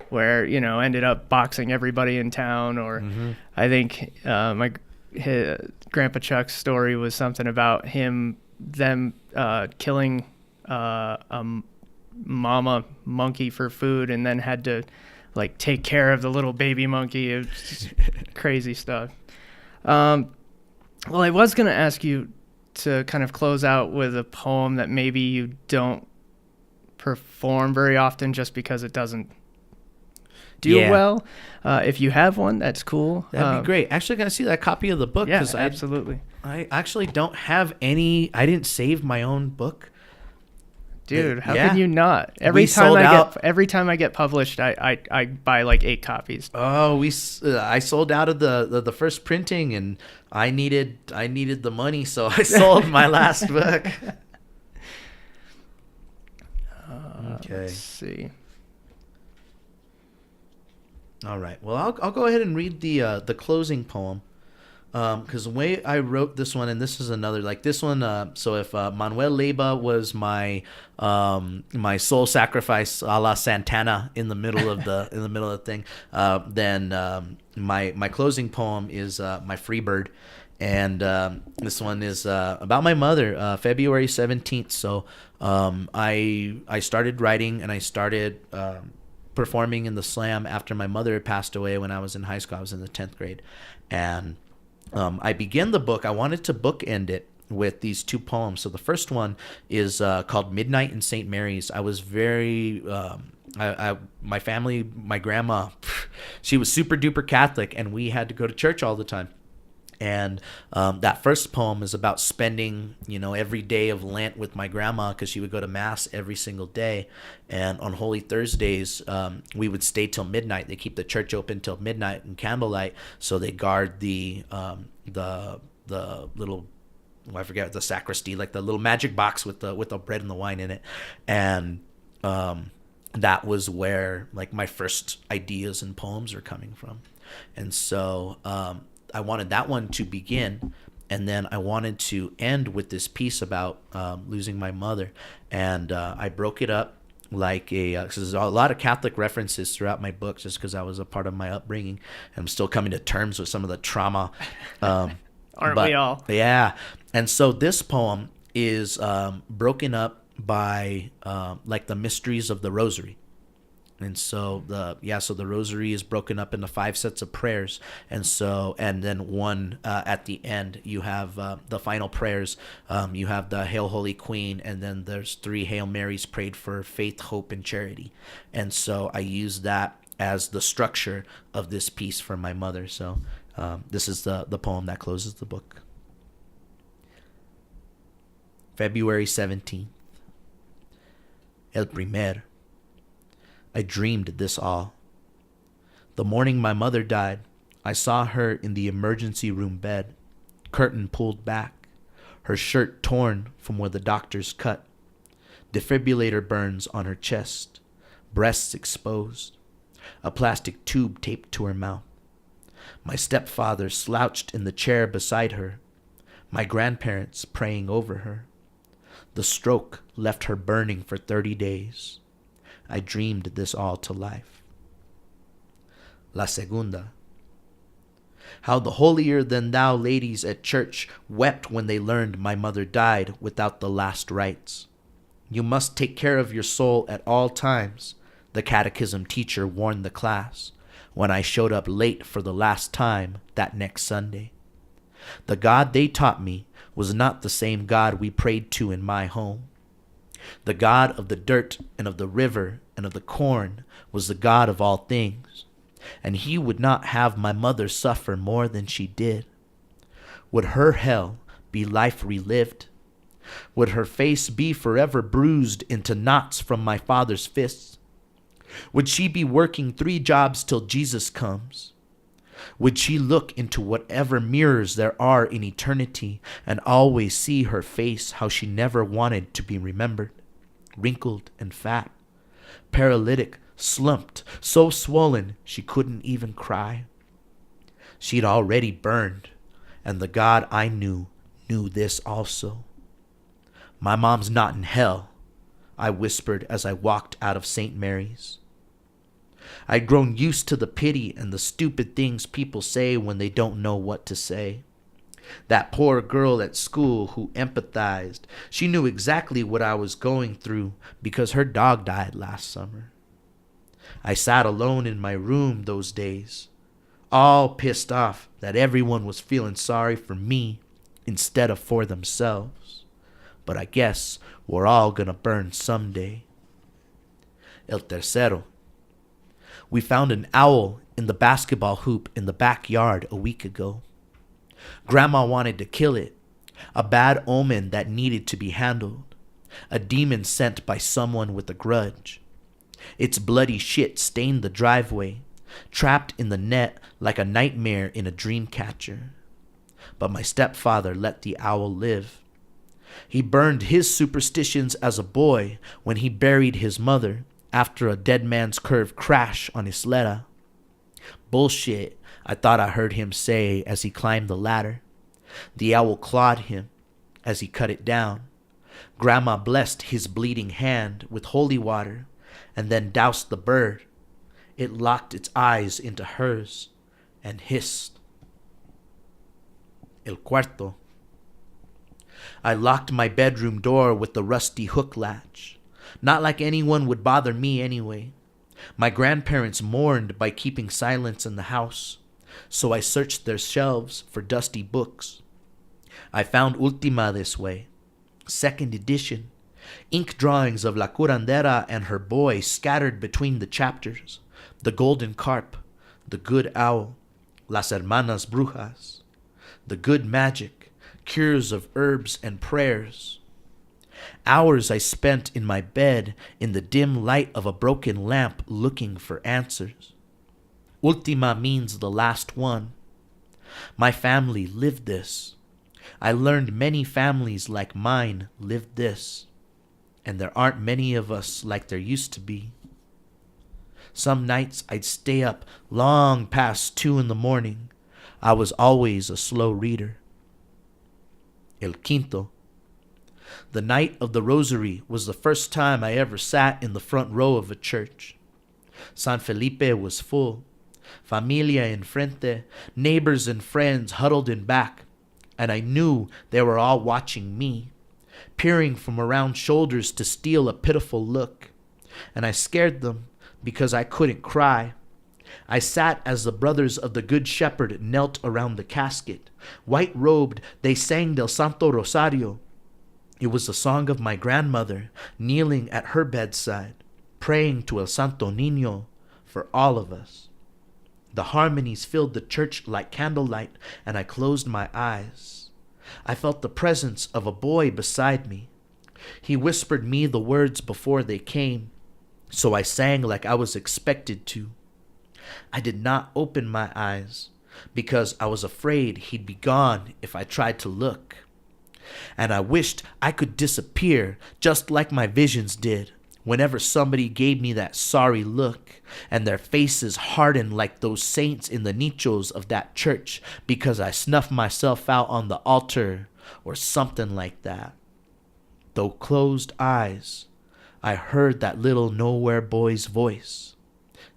where ended up boxing everybody in town, or I think his Grandpa Chuck's story was something about them killing a mama monkey for food, and then had to like take care of the little baby monkey. It was just crazy stuff. Well, I was gonna ask you to kind of close out with a poem that maybe you don't perform very often, just because it doesn't do well. If you have one, that's cool. That'd be great. Actually, can I see that copy of the book? Yeah, absolutely. I actually don't have any. I didn't save my own book. Dude, how can you not? Every time I get published, I buy like 8 copies. Oh, I sold out of the first printing, and I needed the money, so I sold my last book. Okay. Let's see. All right. Well, I'll go ahead and read the closing poem. Because the way I wrote this one, and this is another, like this one, so if Manuel Leyva was my soul sacrifice a la Santana in the middle of the thing, then my closing poem is my Freebird, and this one is about my mother, February 17th. So I started writing, and I started performing in the slam after my mother had passed away when I was in high school. I was in the 10th grade, and I began the book. I wanted to bookend it with these 2 poems. So the first one is called Midnight in St. Mary's. I was very, my family, my grandma, she was super duper Catholic, and we had to go to church all the time. And that first poem is about spending, every day of Lent with my grandma, because she would go to mass every single day. And on Holy Thursdays, we would stay till midnight. They keep the church open till midnight and candlelight, so they guard the little, I forget, the sacristy, like the little magic box with the bread and the wine in it. And that was where like my first ideas and poems are coming from. And so I wanted that one to begin, and then I wanted to end with this piece about losing my mother. And I broke it up like because there's a lot of Catholic references throughout my book, just because I was a part of my upbringing. I'm still coming to terms with some of the trauma. Aren't we all? Yeah. And so this poem is broken up by like the mysteries of the Rosary. And so the Rosary is broken up into 5 sets of prayers, and then one at the end you have the final prayers. You have the Hail Holy Queen, and then there's 3 Hail Marys prayed for faith, hope, and charity. And so I use that as the structure of this piece for my mother. So this is the poem that closes the book. February 17th. El primer. I dreamed this all. The morning my mother died, I saw her in the emergency room bed, curtain pulled back, her shirt torn from where the doctors cut, defibrillator burns on her chest, breasts exposed, a plastic tube taped to her mouth. My stepfather slouched in the chair beside her, my grandparents praying over her. The stroke left her burning for 30 days. I dreamed this all to life. La segunda. How the holier-than-thou ladies at church wept when they learned my mother died without the last rites. You must take care of your soul at all times, the catechism teacher warned the class when I showed up late for the last time that next Sunday. The God they taught me was not the same God we prayed to in my home. The God of the dirt and of the river and of the corn was the God of all things, and he would not have my mother suffer more than she did. Would her hell be life relived? Would her face be forever bruised into knots from my father's fists? Would she be working 3 jobs till Jesus comes? Would she look into whatever mirrors there are in eternity and always see her face how she never wanted to be remembered, wrinkled and fat, paralytic, slumped, so swollen she couldn't even cry? She'd already burned, and the God I knew this also. My mom's not in hell, I whispered as I walked out of St. Mary's. I'd grown used to the pity and the stupid things people say when they don't know what to say. That poor girl at school who empathized, she knew exactly what I was going through because her dog died last summer. I sat alone in my room those days, all pissed off that everyone was feeling sorry for me instead of for themselves. But I guess we're all gonna burn someday. El tercero. We found an owl in the basketball hoop in the backyard a week ago. Grandma wanted to kill it, a bad omen that needed to be handled, a demon sent by someone with a grudge. Its bloody shit stained the driveway, trapped in the net like a nightmare in a dream catcher. But my stepfather let the owl live. He burned his superstitions as a boy when he buried his mother after a dead man's curve crash on Isleta. Bullshit, I thought I heard him say as he climbed the ladder. The owl clawed him as he cut it down. Grandma blessed his bleeding hand with holy water and then doused the bird. It locked its eyes into hers and hissed. El cuarto. I locked my bedroom door with the rusty hook latch. Not like anyone would bother me anyway. My grandparents mourned by keeping silence in the house, so I searched their shelves for dusty books. I found Ultima this way, 2nd edition, ink drawings of La Curandera and her boy scattered between the chapters, the golden carp, the good owl, Las Hermanas Brujas, the good magic, cures of herbs and prayers. Hours I spent in my bed in the dim light of a broken lamp looking for answers. Ultima means the last one. My family lived this. I learned many families like mine lived this. And there aren't many of us like there used to be. Some nights I'd stay up long past 2 a.m. I was always a slow reader. El quinto. The night of the rosary was the first time I ever sat in the front row of a church. San Felipe was full. Familia en frente, neighbors and friends huddled in back, and I knew they were all watching me, peering from around shoulders to steal a pitiful look, and I scared them because I couldn't cry. I sat as the brothers of the Good Shepherd knelt around the casket. White-robed, they sang Del Santo Rosario. It was the song of my grandmother kneeling at her bedside, praying to El Santo Niño for all of us. The harmonies filled the church like candlelight, and I closed my eyes. I felt the presence of a boy beside me. He whispered me the words before they came, so I sang like I was expected to. I did not open my eyes because I was afraid he'd be gone if I tried to look. And I wished I could disappear just like my visions did whenever somebody gave me that sorry look and their faces hardened like those saints in the nichos of that church because I snuffed myself out on the altar or something like that. Though closed eyes, I heard that little nowhere boy's voice.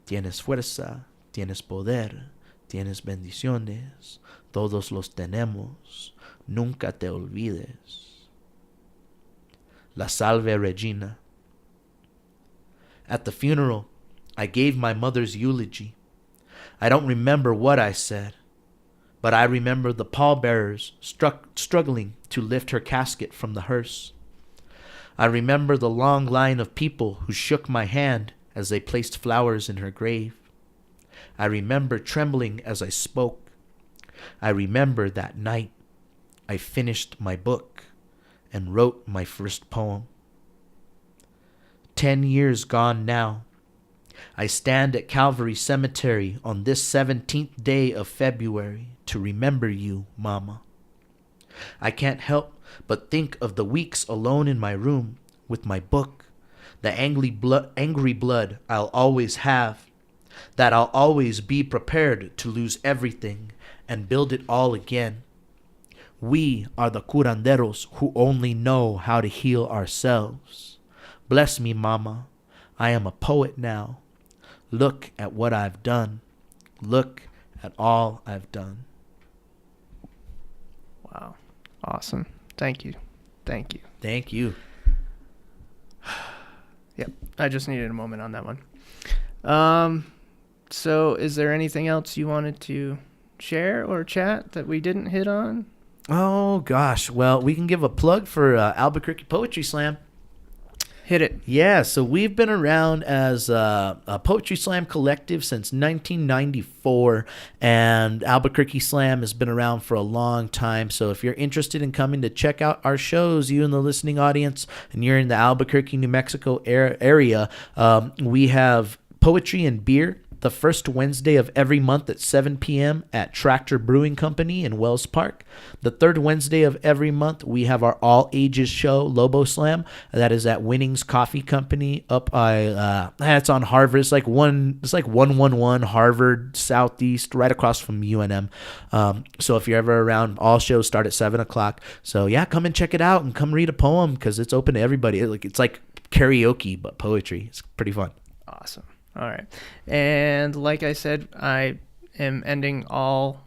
Tienes fuerza, tienes poder, tienes bendiciones, todos los tenemos, nunca te olvides. La Salve Regina. At the funeral, I gave my mother's eulogy. I don't remember what I said, but I remember the pallbearers struggling to lift her casket from the hearse. I remember the long line of people who shook my hand as they placed flowers in her grave. I remember trembling as I spoke. I remember that night I finished my book and wrote my first poem. 10 years gone now. I stand at Calvary Cemetery on this 17th day of February to remember you, Mama. I can't help but think of the weeks alone in my room with my book, the angry blood I'll always have, that I'll always be prepared to lose everything and build it all again. We are the curanderos who only know how to heal ourselves. Bless me, Mama. I am a poet now. Look at what I've done. Look at all I've done. Wow. Awesome. Thank you. Thank you. Thank you. Yep. I just needed a moment on that one. So is there anything else you wanted to share or chat that we didn't hit on? Oh, gosh. Well, we can give a plug for Albuquerque Poetry Slam. Hit it. Yeah, so we've been around as a Poetry Slam collective since 1994, and Albuquerque Slam has been around for a long time. So if you're interested in coming to check out our shows, you in the listening audience, and you're in the Albuquerque, New Mexico area, we have poetry and beer the first Wednesday of every month at 7 p.m. at Tractor Brewing Company in Wells Park. The third Wednesday of every month, we have our all-ages show, Lobo Slam. That is at Winnings Coffee Company up by, it's on Harvard. It's like 111 Harvard Southeast, right across from UNM. So if you're ever around, all shows start at 7 o'clock. So yeah, come and check it out and come read a poem because it's open to everybody. It's like karaoke, but poetry. It's pretty fun. Awesome. All right. And like I said, I am ending all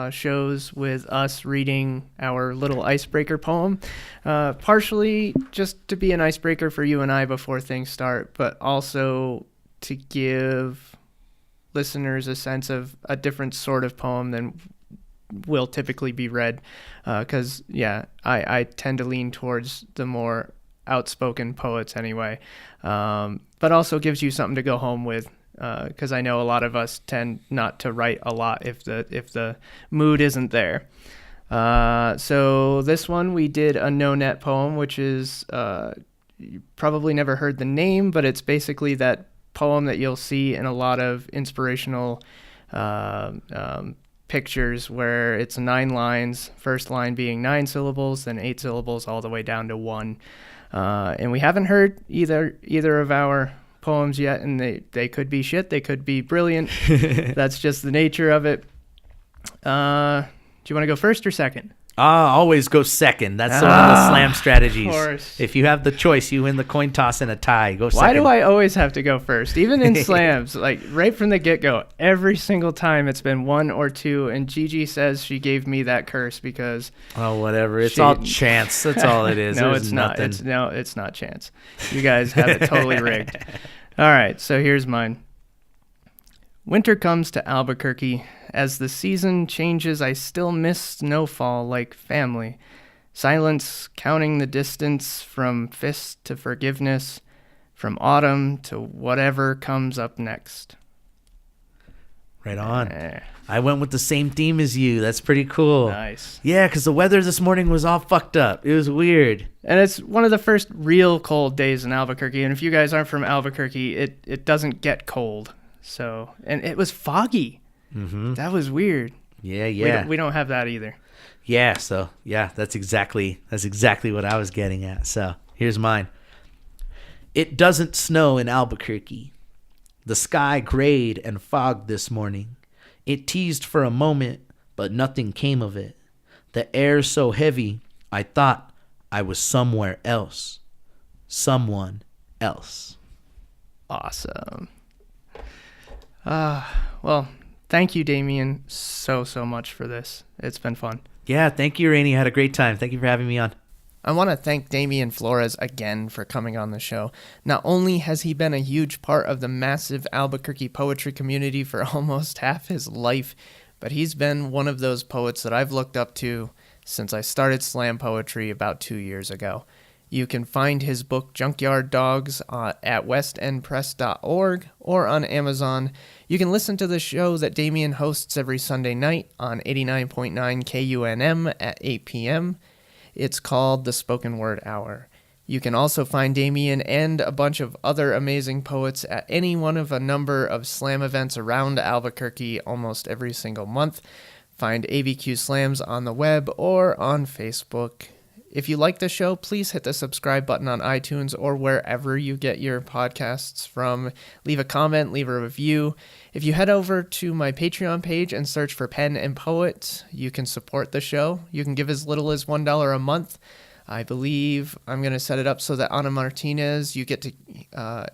shows with us reading our little icebreaker poem, partially just to be an icebreaker for you and I before things start, but also to give listeners a sense of a different sort of poem than will typically be read. Because, I tend to lean towards the more outspoken poets anyway, but also gives you something to go home with, because I know a lot of us tend not to write a lot if the mood isn't there. So this one we did a no-net poem, which is you probably never heard the name, but it's basically that poem that you'll see in a lot of inspirational pictures where it's 9 lines, first line being 9 syllables, then 8 syllables all the way down to 1. And we haven't heard either of our poems yet, and they could be shit, they could be brilliant. That's just the nature of it. Do you want to go first or second? Always go second. That's one of the slam strategies. Of course. If you have the choice, you win the coin toss and a tie. Go second. Why do I always have to go first? Even in slams, like right from the get-go, every single time it's been 1 or 2, and Gigi says she gave me that curse because... Oh, whatever. It's all chance. That's all it is. No, There's it's nothing. not. It's not chance. You guys have it totally rigged. All right, so here's mine. Winter comes to Albuquerque. As the season changes, I still miss snowfall like family. Silence counting the distance from fist to forgiveness, from autumn to whatever comes up next. Right on. I went with the same theme as you. That's pretty cool. Nice. Yeah, because the weather this morning was all fucked up. It was weird. And it's one of the first real cold days in Albuquerque. And if you guys aren't from Albuquerque, it doesn't get cold. So, and it was foggy. Mm-hmm. That was weird. Yeah. We don't have that either. Yeah, so, that's exactly what I was getting at. So, here's mine. It doesn't snow in Albuquerque. The sky grayed and fogged this morning. It teased for a moment, but nothing came of it. The air so heavy, I thought I was somewhere else. Someone else. Awesome. Well, thank you, Damien, so much for this. It's been fun. Yeah, thank you, Rainey. I had a great time. Thank you for having me on. I want to thank Damien Flores again for coming on the show. Not only has he been a huge part of the massive Albuquerque poetry community for almost half his life, but he's been one of those poets that I've looked up to since I started slam poetry about 2 years ago. You can find his book Junkyard Dogs at westendpress.org or on Amazon. You can listen to the show that Damien hosts every Sunday night on 89.9 KUNM at 8 p.m. It's called The Spoken Word Hour. You can also find Damien and a bunch of other amazing poets at any one of a number of slam events around Albuquerque almost every single month. Find ABQ Slams on the web or on Facebook. If you like the show, please hit the subscribe button on iTunes or wherever you get your podcasts from. Leave a comment, leave a review. If you head over to my Patreon page and search for Pen and Poet, you can support the show. You can give as little as $1 a month. I believe I'm going to set it up so that Ana Martinez, you get to,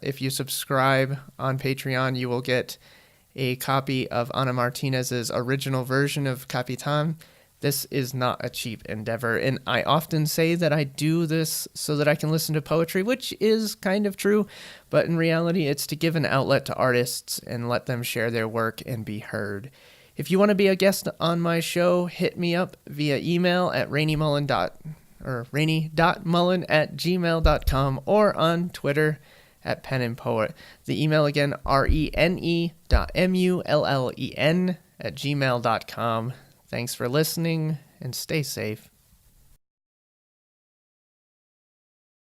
if you subscribe on Patreon, you will get a copy of Ana Martinez's original version of Capitan. This is not a cheap endeavor, and I often say that I do this so that I can listen to poetry, which is kind of true, but in reality, it's to give an outlet to artists and let them share their work and be heard. If you want to be a guest on my show, hit me up via email at rainy.mullen@gmail.com or on Twitter at Pen and Poet. The email again, rene.mullen@gmail.com. Thanks for listening, and stay safe.